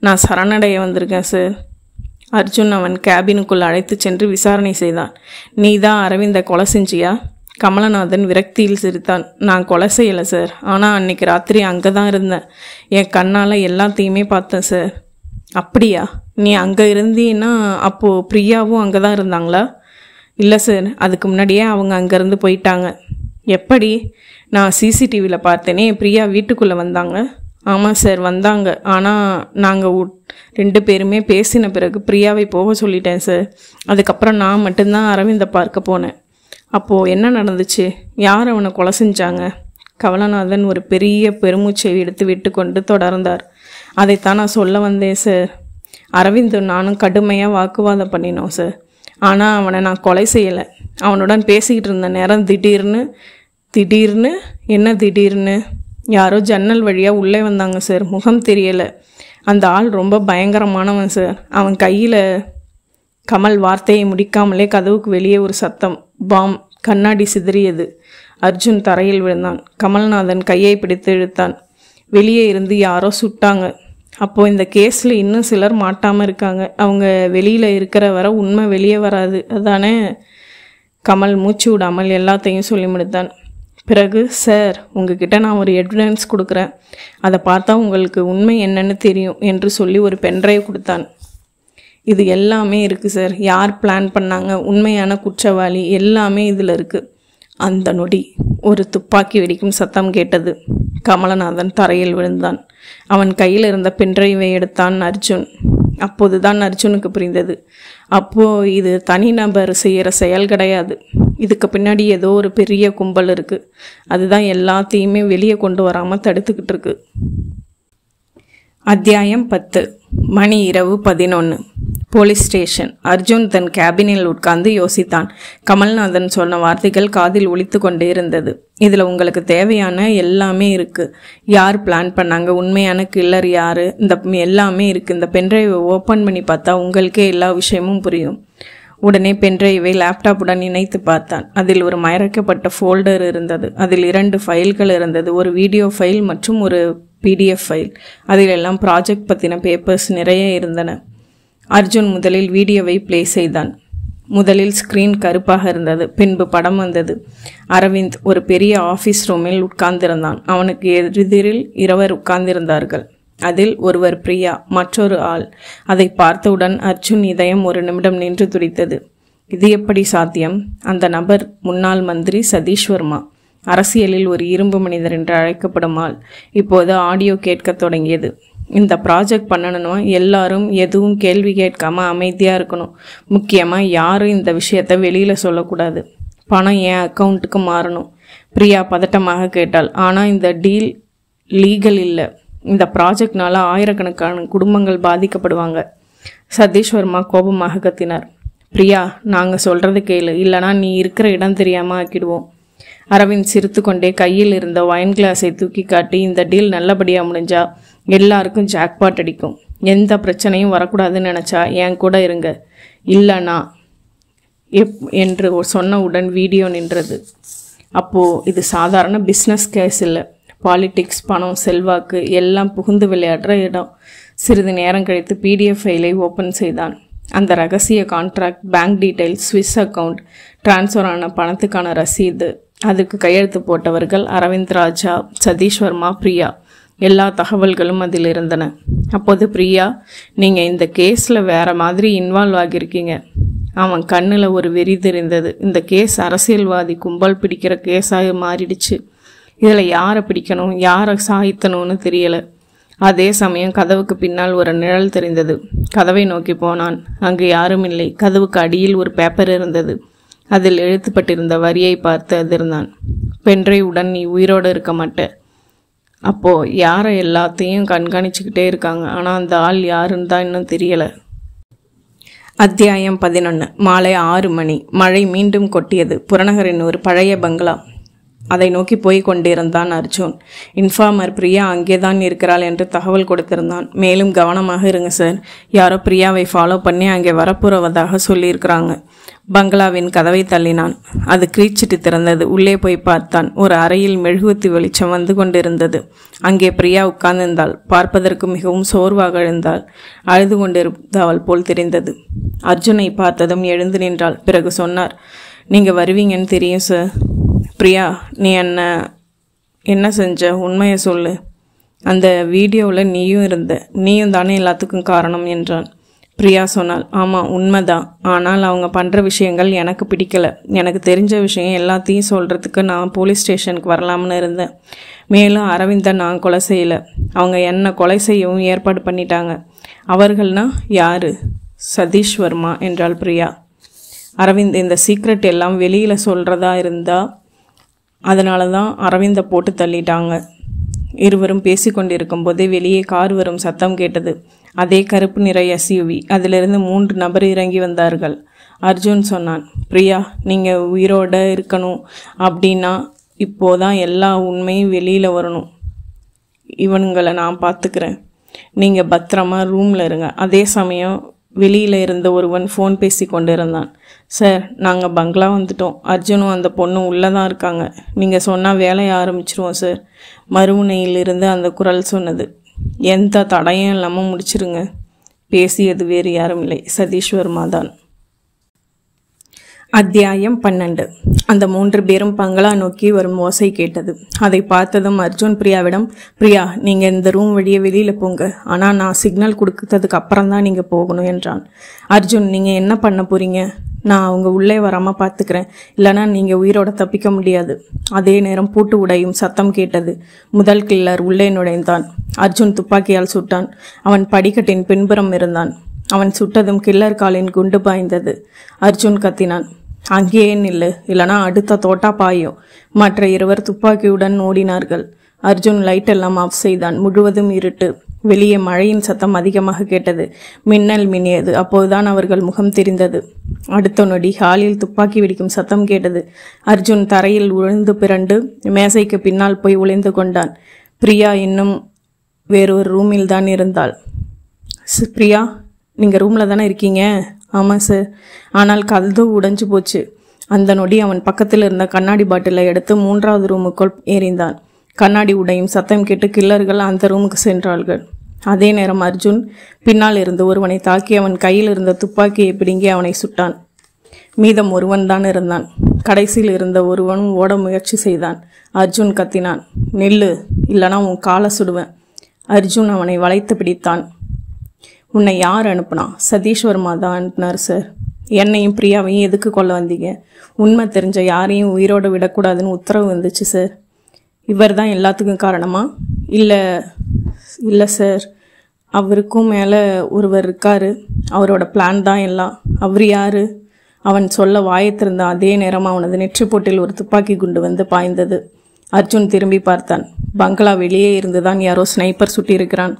நான் சரணடைய வந்திருக்கேன் சார். அர்ஜுன் அவன் கேபினுக்குள் அழைத்து சென்று விசாரணை செய்தான். நீ தான் அரவிந்த கொலை செஞ்சியா? கமலநாதன் விரக்தியில் சிரித்தான். நான் கொலை செய்யலை சார், ஆனால் அன்னைக்கு ராத்திரி அங்கே தான் இருந்தேன். என் கண்ணால் எல்லாத்தையுமே பார்த்தேன் சார். அப்படியா? நீ அங்கே இருந்தீன்னா அப்போது பிரியாவும் அங்கே தான் இருந்தாங்களா? இல்லை சார், அதுக்கு முன்னாடியே அவங்க அங்கேருந்து போயிட்டாங்க. எப்படி? நான் சிசிடிவியில் பார்த்தேனே, பிரியா வீட்டுக்குள்ளே வந்தாங்க. ஆமாம் சார், வந்தாங்க. ஆனால் நாங்கள் 2 பேருமே பேசின பிறகு பிரியாவை போக சொல்லிட்டேன் சார். அதுக்கப்புறம் நான் மட்டும்தான் அரவிந்தை பார்க்க போனேன். அப்போது என்ன நடந்துச்சு? யார் அவனை கொலை செஞ்சாங்க? கமலநாதன் ஒரு பெரிய பெருமூச்சை எடுத்து விட்டு கொண்டு தொடர்ந்தார். அதைத்தான் நான் சொல்ல வந்தேன் சார். அரவிந்த் நானும் கடுமையாக வாக்குவாதம் பண்ணினோம் சார். ஆனால் அவனை நான் கொலை செய்யலை. அவனுடன் பேசிக்கிட்டு இருந்த நேரம் திடீர்னு என்ன திடீர்னு யாரோ ஜன்னல் வழியாக உள்ளே வந்தாங்க சார். முகம் தெரியலை. அந்த ஆள் ரொம்ப பயங்கரமானவன் சார். அவன் கையில் கமல் வார்த்தையை முடிக்காமலே கதவுக்கு வெளியே ஒரு சத்தம். பாம். கண்ணாடி சிதறியது. அர்ஜுன் தரையில் விழுந்தான். கமல்நாதன் கையை பிடித்து இழுத்தான். வெளியே இருந்து யாரோ சுட்டாங்க. அப்போது இந்த கேஸில் இன்னும் சிலர் மாட்டாமல் இருக்காங்க. அவங்க வெளியில் இருக்கிற வரை உண்மை வெளியே வராது, அதானே? கமல் மூச்சு விடாமல் எல்லாத்தையும் சொல்லி முடித்தான். பிறகு, சார், உங்ககிட்ட நான் ஒரு எவிடன்ஸ் கொடுக்குறேன். அதை பார்த்தா உங்களுக்கு உண்மை என்னன்னு தெரியும் என்று சொல்லி ஒரு பென்ட்ரைவ் கொடுத்தான். இது எல்லாமே இருக்குது சார். யார் பிளான் பண்ணாங்க, உண்மையான குற்றவாளி எல்லாமே இதில் இருக்குது. அந்த நொடி ஒரு துப்பாக்கி வெடிக்கும் சத்தம் கேட்டது. கமலநாதன் தரையில் விழுந்தான். அவன் கையில் இருந்த பென்ட்ரைவை எடுத்தான் அர்ஜுன். அப்போதுதான் அர்ஜுனுக்கு புரிந்தது, இது தனிநபர் செய்கிற செயல் கிடையாது. இதுக்கு பின்னாடி ஏதோ ஒரு பெரிய கும்பல் இருக்கு. அதுதான் எல்லாத்தையுமே வெளியே கொண்டு வராமல் தடுத்துக்கிட்டு இருக்கு. அத்தியாயம் 10. மணி இரவு 11. Police station. அர்ஜுன் தன் கேபினில் உட்கார்ந்து யோசித்தான். கமல்நாதன் சொன்ன வார்த்தைகள் காதில் ஒலித்து கொண்டே இருந்தது. இதில் உங்களுக்கு தேவையான எல்லாமே இருக்கு. யார் பிளான் பண்ணாங்க, உண்மையான கில்லர் யாரு, இந்த எல்லாமே இருக்கு. இந்த பென்ட்ரைவை ஓப்பன் பண்ணி பார்த்தா உங்களுக்கே எல்லா விஷயமும் புரியும். உடனே பென்ட்ரைவை லேப்டாப்புடன் இணைத்து பார்த்தான். அதில் ஒரு மறைக்கப்பட்ட ஃபோல்டர் இருந்தது. அதில் 2 ஃபைல்கள் இருந்தது. ஒரு வீடியோ ஃபைல் மற்றும் ஒரு PDF ஃபைல். அதில் எல்லாம் ப்ராஜெக்ட் பற்றின பேப்பர்ஸ் நிறைய இருந்தன. அர்ஜுன் முதலில் வீடியோவை ப்ளே செய்தான். முதலில் ஸ்க்ரீன் கருப்பாக இருந்தது. பின்பு படம் வந்தது. அரவிந்த் ஒரு பெரிய ஆஃபீஸ் ரூமில் உட்கார்ந்திருந்தான். அவனுக்கு எதிரில் 2 உட்கார்ந்திருந்தார்கள். அதில் ஒருவர் பிரியா, மற்றொரு ஆள். அதை பார்த்தவுடன் அர்ஜுன் இதயம் ஒரு நிமிடம் நின்று துடித்தது. இது எப்படி சாத்தியம்? அந்த நபர் முன்னாள் மந்திரி சதீஷ் வர்மா, அரசியலில் ஒரு இரும்பு மனிதர் என்று அழைக்கப்படும் ஆள். இப்போது ஆடியோ கேட்க தொடங்கியது. இந்த ப்ராஜெக்ட் பண்ணணும்னா எல்லாரும் எதுவும் கேள்வி கேட்காம அமைதியாக இருக்கணும். முக்கியமாக யாரும் இந்த விஷயத்தை வெளியில் சொல்லக்கூடாது. பணம் என் அக்கௌண்ட்டுக்கு மாறணும். பிரியா பதட்டமாக கேட்டாள். ஆனால் இந்த டீல் லீகல் இல்லை. இந்த ப்ராஜெக்ட்னால ஆயிரக்கணக்கான குடும்பங்கள் பாதிக்கப்படுவாங்க. சதீஷ் வர்மா கோபமாக கத்தினார். பிரியா, நாங்கள் சொல்கிறது கேளு, இல்லைனா நீ இருக்கிற இடம் தெரியாமல் ஆக்கிடுவோம். அரவிந்த் சிரித்து கொண்டே கையில் இருந்த ஒயின் கிளாஸை தூக்கி காட்டி, இந்த டீல் நல்லபடியாக முடிஞ்சா எல்லாருக்கும் ஜாக்பாட் அடிக்கும். எந்த பிரச்சனையும் வரக்கூடாதுன்னு நினச்சா என் கூட இருங்க, இல்லைனா என்று சொன்னவுடன் வீடியோ நின்றது. அப்போது இது சாதாரண பிஸ்னஸ் கேஸ் இல்லை. பாலிடிக்ஸ், பணம், செல்வாக்கு எல்லாம் புகுந்து விளையாடுற இடம். சிறிது நேரம் கழித்து PDF ஃபைலை ஓப்பன் செய்தான். அந்த ரகசிய contract, bank details, Swiss account, transfer ஆன பணத்துக்கான ரசீது, அதுக்கு கையெழுத்து போட்டவர்கள் அரவிந்த் ராஜா, சதீஷ் வர்மா, பிரியா, எல்லா தகவல்களும் அதில் இருந்தன. அப்போது பிரியா, நீங்கள் இந்த கேஸில் வேறு மாதிரி இன்வால்வ் ஆகியிருக்கீங்க. அவன் கண்ணில் ஒரு வெறி தெரிந்தது. இந்த கேஸ் அரசியல்வாதி கும்பல் பிடிக்கிற கேஸாக மாறிடுச்சு. இதில் யாரை பிடிக்கணும், யாரை சாய்த்தணும்னு தெரியலை. அதே சமயம் கதவுக்கு பின்னால் ஒரு நிழல் தெரிந்தது. கதவை நோக்கி போனான். அங்கு யாரும் இல்லை. கதவுக்கு அடியில் ஒரு பேப்பர் இருந்தது. அதில் எழுத்துப்பட்டிருந்த வரியை பார்த்து அதிர்ந்தான். பென்ட்ரைவுடன் நீ உயிரோடு இருக்க மாட்ட. அப்போது யாரை எல்லாத்தையும் கண்காணிச்சுக்கிட்டே இருக்காங்க. ஆனால் அந்த ஆள் யாருன்னு தான் இன்னும் தெரியலை. அத்தியாயம் 11. மாலை 6 மணி. மழை மீண்டும் கொட்டியது. புறநகரின் ஒரு பழைய பங்களா. அதை நோக்கி போய் கொண்டிருந்தான் அர்ஜுன். இன்ஃபார்மர் பிரியா அங்கேதான் இருக்கிறாள் என்று தகவல் கொடுத்திருந்தான். மேலும் கவனமாக இருங்க சார், யாரோ பிரியாவை ஃபாலோ பண்ணி அங்கே வரப்போவதாக சொல்லியிருக்கிறாங்க. பங்களாவின் கதவை தள்ளினான். அது கிரீச்சிட்டு திறந்தது. உள்ளே போய் பார்த்தான். ஒரு அறையில் மெழுகுவத்தி வெளிச்சம் வந்து கொண்டிருந்தது. அங்கே பிரியா உட்கார்ந்திருந்தாள். பார்ப்பதற்கு மிகவும் சோர்வாக எழுந்தாள். அழுது கொண்டிருந்தவள் போல் தெரிந்தது. அர்ஜுனை பார்த்ததும் எழுந்து நின்றாள். பிறகு சொன்னார், நீங்கள் வருவீங்கன்னு தெரியும் சார். பிரியா, நீ என்ன செஞ்ச, உண்மையை சொல்லு. அந்த வீடியோவில் நீயும் தானே எல்லாத்துக்கும் காரணம் என்றான். பிரியா சொன்னாள், ஆமாம் உண்மைதான். ஆனால் அவங்க பண்ணுற விஷயங்கள் எனக்கு பிடிக்கலை. எனக்கு தெரிஞ்ச விஷயம் எல்லாத்தையும் சொல்கிறதுக்கு நான் போலீஸ் ஸ்டேஷனுக்கு வரலாம்னு இருந்தேன். மேலும் அரவிந்தை நான் கொலை செய்யலை. அவங்க என்னை கொலை செய்யவும் ஏற்பாடு பண்ணிட்டாங்க. அவர்கள்னா யாரு? சதீஷ் வர்மா என்றாள் பிரியா. அரவிந்த் இந்த சீக்ரெட் எல்லாம் வெளியில் சொல்கிறதா இருந்தால் அதனால தான் அரவிந்தை போட்டு தள்ளிட்டாங்க. இருவரும் பேசிக்கொண்டிருக்கும் போதே வெளியே கார் வரும் சத்தம் கேட்டது. அதே கருப்பு நிற SUV. அதிலிருந்து 3 நபர் இறங்கி வந்தார்கள். அர்ஜுன் சொன்னான், பிரியா, நீங்கள் உயிரோடு இருக்கணும் அப்படின்னா இப்போதான் எல்லா உண்மையும் வெளியில் வரணும். இவனுங்களை நான் பார்த்துக்கிறேன். நீங்கள் பத்திரமா ரூமில் இருங்க. அதே சமயம் வெளியில் இருந்த ஒருவன் ஃபோன் பேசி கொண்டிருந்தான். சார், நாங்கள் பங்களா வந்துட்டோம். அர்ஜுனும் அந்த பொண்ணும் உள்ளே தான் இருக்காங்க. நீங்கள் சொன்னால் வேலையை ஆரம்பிச்சிருவோம் சார். மறுமுனையிலிருந்து அந்த குரல் சொன்னது. எந்த தடையும் இல்லாமல் முடிச்சிருங்க. பேசியது வேறு யாரும் இல்லை, சதீஷ் வர்மா தான். அத்தியாயம் 12. அந்த 3 பேரும் பங்களா நோக்கி வரும் ஓசை கேட்டது. அதை பார்த்ததும் அர்ஜுன் பிரியாவிடம், பிரியா, நீங்கள் இந்த ரூம் வழியே வெளியில் போங்க. ஆனால் நான் சிக்னல் கொடுத்ததுக்கு அப்புறம் தான் நீங்கள் போகணும் என்றான். அர்ஜுன், நீங்கள் என்ன பண்ண போறீங்க? நான் அவங்க உள்ளே வராமல் பார்த்துக்கிறேன், இல்லைனா நீங்கள் உயிரோட தப்பிக்க முடியாது. அதே நேரம் பூட்டு உடையும் சத்தம் கேட்டது. முதல் கில்லர் உள்ளே நுழைந்தான். அர்ஜுன் துப்பாக்கியால் சுட்டான். அவன் படிக்கட்டின் பின்புறம் இருந்தான். அவன் சுட்டதும் கில்லர் காலின் குண்டு பாய்ந்தது. அர்ஜுன் கத்தினான், அங்கேயே நில்லு, இல்லைனா அடுத்த தோட்டா பாயும். மற்ற இருவர் துப்பாக்கியுடன் ஓடினார்கள். அர்ஜுன் லைட் எல்லாம் ஆஃப் செய்தான். முழுவதும் இருட்டு. வெளியே மழையின் சத்தம் அதிகமாக கேட்டது. மின்னல் மின்னியது. அப்போதுதான் அவர்கள் முகம் தெரிந்தது. அடுத்த நொடி ஹாலில் துப்பாக்கி வெடிக்கும் சத்தம் கேட்டது. அர்ஜுன் தரையில் உழுந்து பிறண்டு மேசைக்கு பின்னால் போய் ஒளிந்து கொண்டான். பிரியா இன்னும் வேறொரு ரூமில் தான் இருந்தாள். பிரியா, நீங்கள் ரூமில் தானே இருக்கீங்க? ஆமாம் சார். ஆனால் கதவு உடைஞ்சு போச்சு. அந்த நொடி அவன் பக்கத்தில் இருந்த கண்ணாடி பாட்டிலை எடுத்து 3வது ரூமுக்குள் எறிந்தான். கண்ணாடி உடையும் சத்தம் கேட்டு கில்லர்கள் அந்த ரூமுக்கு சென்றார்கள். அதே நேரம் அர்ஜுன் பின்னால் இருந்து ஒருவனை தாக்கி அவன் கையில் இருந்த துப்பாக்கியை பிடுங்கி அவனை சுட்டான். மீதம் ஒருவன் தான் இருந்தான். கடைசியில் இருந்த ஒருவனும் ஓட முயற்சி செய்தான். அர்ஜுன் கத்தினான், நில்லு, இல்லைனா உன் காலை சுடுவேன். அர்ஜுன் அவனை வளைத்து பிடித்தான். உன்னை யார் அனுப்புனா? சதீஷ் வர்மா தான் அனுப்புனார் சார். என்னையும் பிரியாவையும் எதுக்கு கொல்ல வந்தீங்க? உண்மை தெரிஞ்ச யாரையும் உயிரோடு விடக்கூடாதுன்னு உத்தரவு வந்துச்சு சார். இவர் தான் எல்லாத்துக்கும் காரணமா? இல்லை சார், அவருக்கும் மேலே ஒருவர் இருக்காரு. அவரோட பிளான் தான் எல்லாம். அவர் யாரு? அவன் சொல்ல வாயத்திருந்த அதே நேரம் அவனது நெற்றி போட்டில் ஒரு துப்பாக்கி குண்டு வந்து பாய்ந்தது. அர்ஜுன் திரும்பி பார்த்தான். பங்களா வெளியே இருந்துதான் யாரோ ஸ்னைப்பர் சுட்டியிருக்கிறான்.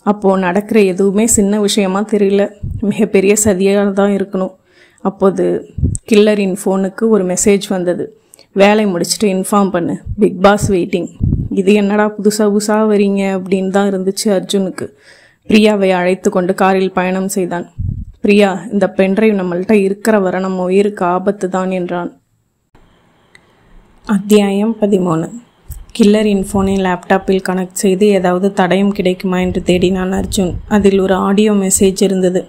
அப்போது நடக்கிற எதுவுமே சின்ன விஷயமா தெரியல, மிகப்பெரிய சதியாக தான் இருக்கணும். அப்போது கில்லரின் ஃபோனுக்கு ஒரு மெசேஜ் வந்தது. வேலை முடிச்சுட்டு இன்ஃபார்ம் பண்ணு, பிக் பாஸ் வெயிட்டிங். இது என்னடா புதுசாக வரீங்க அப்படின்னு தான் இருந்துச்சு அர்ஜுனுக்கு. பிரியாவை அழைத்து கொண்டு காரில் பயணம் செய்தான். பிரியா, இந்த பென்ட்ரைவ் நம்மள்கிட்ட இருக்கிற வர நம்ம உயிருக்கு ஆபத்து தான் என்றான். அத்தியாயம் 13. கில்லரின் ஃபோனை லேப்டாப்பில் கனெக்ட் செய்து ஏதாவது தடயம் கிடைக்குமா என்று தேடினான் அர்ஜுன். அதில் ஒரு ஆடியோ மெசேஜ் இருந்தது.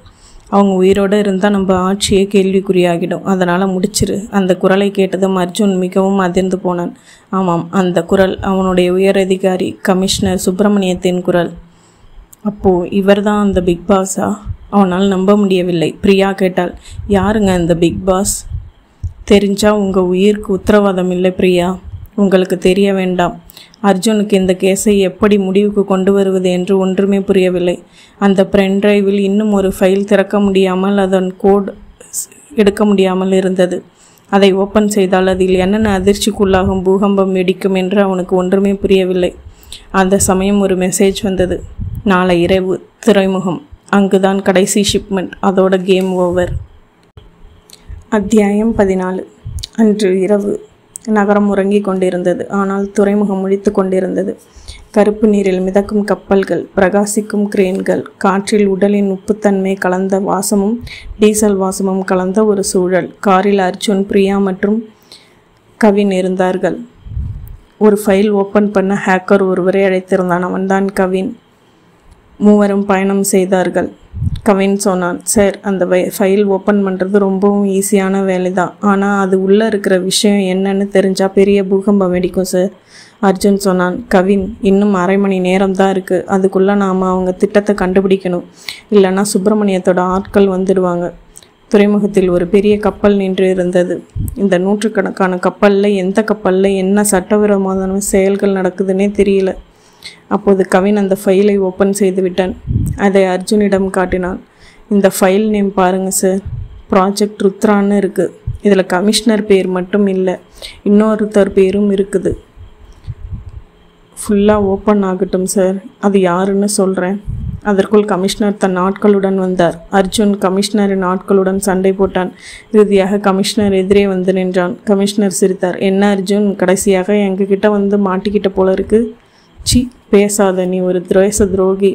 அவங்க உயிரோடு இருந்தால் நம்ம ஆட்சியே கேள்விக்குறியாகிடும், அதனால் முடிச்சிரு. அந்த குரலை கேட்டதும் அர்ஜுன் மிகவும் அதிர்ந்து போனான். ஆமாம், அந்த குரல் அவனுடைய உயரதிகாரி கமிஷனர் சுப்பிரமணியத்தின் குரல். அப்போது இவர் தான் அந்த பிக் பாஸா? அவனால் நம்ப முடியவில்லை. பிரியா கேட்டாள், யாருங்க அந்த பிக் பாஸ்? தெரிஞ்சால் உங்கள் உயிருக்கு உத்தரவாதம் இல்லை பிரியா, உங்களுக்கு தெரிய வேண்டாம். அர்ஜுனுக்கு இந்த கேஸை எப்படி முடிவுக்கு கொண்டு வருவது என்று ஒன்றுமே புரியவில்லை. அந்த பென்ட்ரைவில் இன்னும் ஒரு ஃபைல் திறக்க முடியாமல், அதன் கோட் எடுக்க முடியாமல் இருந்தது. அதை ஓப்பன் செய்தால் அதில் என்னென்ன அதிர்ச்சிக்குள்ளாகும் பூகம்பம் வெடிக்கும் என்று அவனுக்கு ஒன்றுமே புரியவில்லை. அந்த சமயம் ஒரு மெசேஜ் வந்தது. நாளை இரவு துறைமுகம், அங்குதான் கடைசி ஷிப்மெண்ட், அதோட கேம் ஓவர். அத்தியாயம் 14. அன்று இரவு நகரம் உறங்கிக் கொண்டிருந்தது. ஆனால் துறைமுகம் முழித்து கொண்டிருந்தது. கருப்பு நீரில் மிதக்கும் கப்பல்கள், பிரகாசிக்கும் கிரேன்கள், காற்றில் உடலின் உப்புத்தன்மை கலந்த வாசமும் டீசல் வாசமும் கலந்த ஒரு சூழல். காரில் அர்ஜுன், பிரியா மற்றும் கவின் இருந்தார்கள். ஒரு ஃபைல் ஓப்பன் பண்ண ஹேக்கர் ஒருவரை அழைத்திருந்தான். அவன்தான் கவின். மூவரும் பயணம் செய்தார்கள். கவின் சொன்னான், சார், அந்த ஃபைல் ஓப்பன் பண்ணுறது ரொம்பவும் ஈஸியான வேலை தான். ஆனால் அது உள்ளே இருக்கிற விஷயம் என்னன்னு தெரிஞ்சால் பெரிய பூகம்பம் வெடிக்கும் சார். அர்ஜுன் சொன்னான். கவின், இன்னும் அரை மணி நேரம் தான் இருக்குது. அதுக்குள்ளே நாம் அவங்க திட்டத்தை கண்டுபிடிக்கணும், இல்லைன்னா சுப்பிரமணியத்தோட ஆட்கள் வந்துடுவாங்க. துறைமுகத்தில் ஒரு பெரிய கப்பல் நின்று இருந்தது. இந்த 100கணக்கான கப்பலில் எந்த கப்பலில் என்ன சட்டவிரோதமான செயல்கள் நடக்குதுன்னே தெரியல. அப்போது கவின் அந்த ஃபைலை ஓப்பன் செய்து விட்டான். அதை அர்ஜுனிடம் காட்டினான். இந்த ஃபைல் நேம் பாருங்கள் சார், ப்ராஜெக்ட் ருத்ரான்னு இருக்குது. இதில் கமிஷனர் பேர் மட்டும் இல்லை, இன்னொருத்தர் பேரும் இருக்குது. ஃபுல்லாக ஓப்பன் ஆகட்டும் சார், அது யாருன்னு சொல்கிறேன். அதற்குள் கமிஷனர் தன் ஆட்களுடன் வந்தார். அர்ஜுன் கமிஷனரின் ஆட்களுடன் சண்டை போட்டான். இறுதியாக கமிஷனர் எதிரே வந்து நின்றான். கமிஷனர் சிரித்தார். என்ன அர்ஜுன், கடைசியாக எங்ககிட்ட வந்து மாட்டிக்கிட்ட போல இருக்கு. சி, பேசாத, நீ ஒரு துரோகி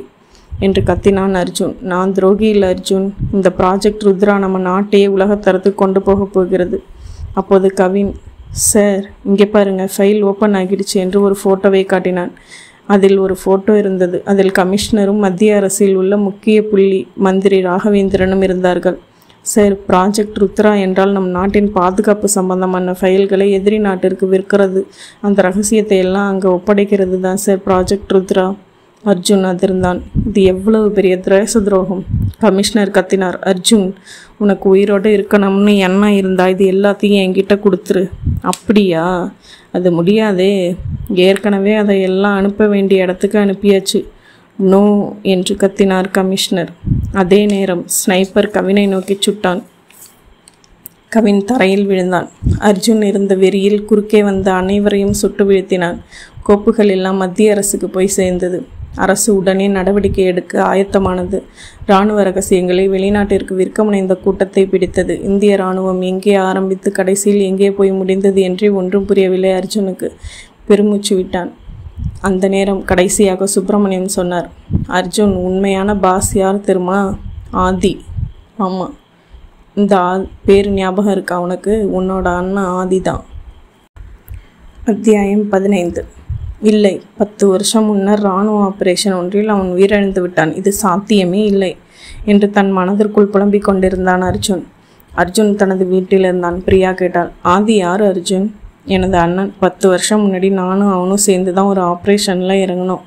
என்று கத்தினான் அர்ஜுன். நான் துரோகி இல்லை அர்ஜுன், இந்த ப்ராஜெக்ட் ருத்ரா நம்ம நாட்டையே உலகத்தரத்துக்கு கொண்டு போக போகிறது. அப்போது கவின், சார் இங்கே பாருங்கள், ஃபைல் ஓப்பன் ஆகிடுச்சு என்று ஒரு ஃபோட்டோவை காட்டினான். அதில் ஒரு ஃபோட்டோ இருந்தது. அதில் கமிஷனரும் மத்திய அரசில் உள்ள முக்கிய புள்ளி மந்திரி ராகவேந்திரனும் இருந்தார்கள். சார், ப்ராஜெக்ட் ருத்ரா என்றால் நம் நாட்டின் பாதுகாப்பு சம்பந்தமான ஃபைல்களை எதிரி நாட்டிற்கு விற்கிறது. அந்த ரகசியத்தை எல்லாம் அங்கே ஒப்படைக்கிறது தான் சார் ப்ராஜெக்ட் ருத்ரா. அர்ஜுன் அதிர்ந்தான். இது எவ்வளவு பெரிய தேச துரோகம்! கமிஷனர் கத்தினார். அர்ஜுன், உனக்கு உயிரோடு இருக்கணும்னு எண்ணம் இருந்தா இது எல்லாத்தையும் என்கிட்ட கொடுத்துரு. அப்படியா? அது முடியாதே. ஏற்கனவே அதை எல்லாம் அனுப்ப வேண்டிய இடத்துக்கு அனுப்பியாச்சு. நோ என்று கத்தினார் கமிஷனர். அதே நேரம் ஸ்னைப்பர் கவினை நோக்கி சுட்டான். கவின் தரையில் விழுந்தான். அர்ஜுன் இருந்த வெறியில் குறுக்கே வந்த அனைவரையும் சுட்டு வீழ்த்தினான். கோப்புகள் எல்லாம் மத்திய அரசுக்கு போய் சேர்ந்தது. அரசு உடனே நடவடிக்கை எடுக்க ஆயத்தமானது. இராணுவ ரகசியங்களை வெளிநாட்டிற்கு விற்க முனைந்த கூட்டத்தை பிடித்தது. இந்திய இராணுவம் எங்கே ஆரம்பித்து கடைசியில் எங்கே போய் முடிந்தது என்றே ஒன்றும் புரியவில்லை அர்ஜுனுக்கு. பெருமூச்சு விட்டான். அந்த நேரம் கடைசியாக சுப்பிரமணியம் சொன்னார். அர்ஜுன், உண்மையான பாஸ் யார் தெரியுமா? ஆதி. ஆமாம். இந்த பேர் ஞாபகம் இருக்கா உனக்கு? உன்னோட அண்ணன் ஆதி தான். அத்தியாயம் 15. இல்லை, 10 வருஷம் முன்னர் இராணுவ ஆபரேஷன் ஒன்றில் அவன் உயிரிழந்து விட்டான். இது சாத்தியமே இல்லை என்று தன் மனதிற்குள் புலம்பிக் கொண்டிருந்தான் அர்ஜுன். அர்ஜுன் தனது வீட்டில் இருந்தான். பிரியா கேட்டாள், ஆதி யார் அர்ஜுன்? எனது அண்ணன். 10 வருஷம் முன்னாடி நானும் அவனும் சேர்ந்து தான் ஒரு ஆப்ரேஷனில் இறங்கினோம்.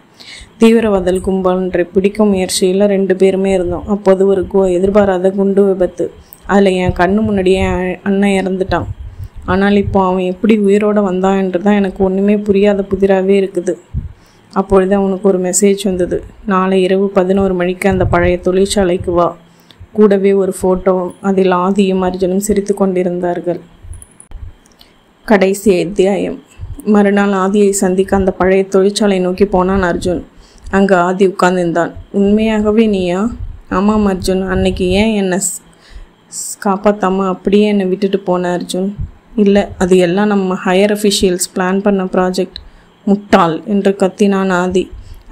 தீவிரவாதல் கும்பல்ன்ற பிடிக்கும் முயற்சியில் 2 பேருமே இருந்தோம். அப்போது ஒரு எதிர்பாராத குண்டு விபத்து. அதில் என் கண்ணு முன்னாடியே அண்ணன் இறந்துட்டான். ஆனால் இப்போ அவன் எப்படி உயிரோடு வந்தான் என்று தான் எனக்கு ஒன்றுமே புரியாத புதிராகவே இருக்குது. அப்பொழுது அவனுக்கு ஒரு மெசேஜ் வந்தது. நாளை இரவு 11 மணிக்கு அந்த பழைய தொழிற்சாலைக்கு வா. கூடவே ஒரு ஃபோட்டோவும். அதில் ஆதியும் அர்ஜுனும் சிரித்து கொண்டிருந்தார்கள். கடைசி அத்தியாயம். மறுநாள் ஆதியை சந்திக்க அந்த பழைய தொழிற்சாலை நோக்கி போனான் அர்ஜுன். அங்கு ஆதி உட்கார்ந்திருந்தான். உண்மையாகவே நீயா? ஆமாம் அர்ஜுன். அன்னைக்கு ஏன் என்னை காப்பாற்றாமல் அப்படியே என்னை விட்டுட்டு போன அர்ஜுன்? இல்லை, அது எல்லாம் நம்ம ஹையர் அஃபிஷியல்ஸ் பிளான் பண்ண ப்ராஜெக்ட். முட்டாள் என்று கத்தினான் ஆதி.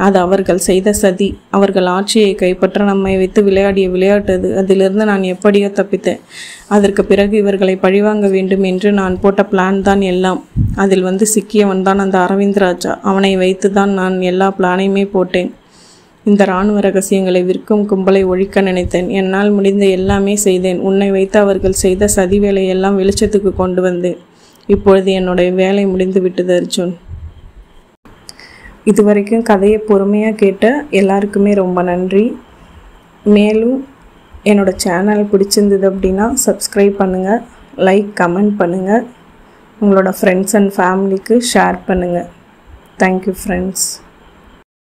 அது அவர்கள் செய்த சதி. அவர்கள் ஆட்சியை கைப்பற்ற நம்மை வைத்து விளையாடிய விளையாட்டு. அதிலிருந்து நான் எப்படியோ தப்பித்தேன். அதற்கு பிறகு இவர்களை பழிவாங்க வேண்டும் என்று நான் போட்ட பிளான் தான் எல்லாம். அதில் வந்து சிக்கியவன் தான் அந்த அரவிந்த் ராஜா. அவனை வைத்து தான் நான் எல்லா பிளானையுமே போட்டேன். இந்த இராணுவ ரகசியங்களை விற்கும் கும்பலை ஒழிக்க நினைத்தேன். என்னால் முடிந்த எல்லாமே செய்தேன். உன்னை வைத்து அவர்கள் செய்த சதி வேலையெல்லாம் வெளிச்சத்துக்கு கொண்டு வந்தேன். இப்பொழுது என்னுடைய வேலை முடிந்து விட்டது அர்ஜுன். இதுவரைக்கும் கதையை பொறுமையாக கேட்ட எல்லாருக்குமே ரொம்ப நன்றி. மேலும் என்னோடய சேனல் பிடிச்சிருந்தது அப்படின்னா சப்ஸ்கிரைப் பண்ணுங்கள், லைக், கமெண்ட் பண்ணுங்கள், உங்களோட ஃப்ரெண்ட்ஸ் அண்ட் ஃபேமிலிக்கு ஷேர் பண்ணுங்கள். Thank you friends.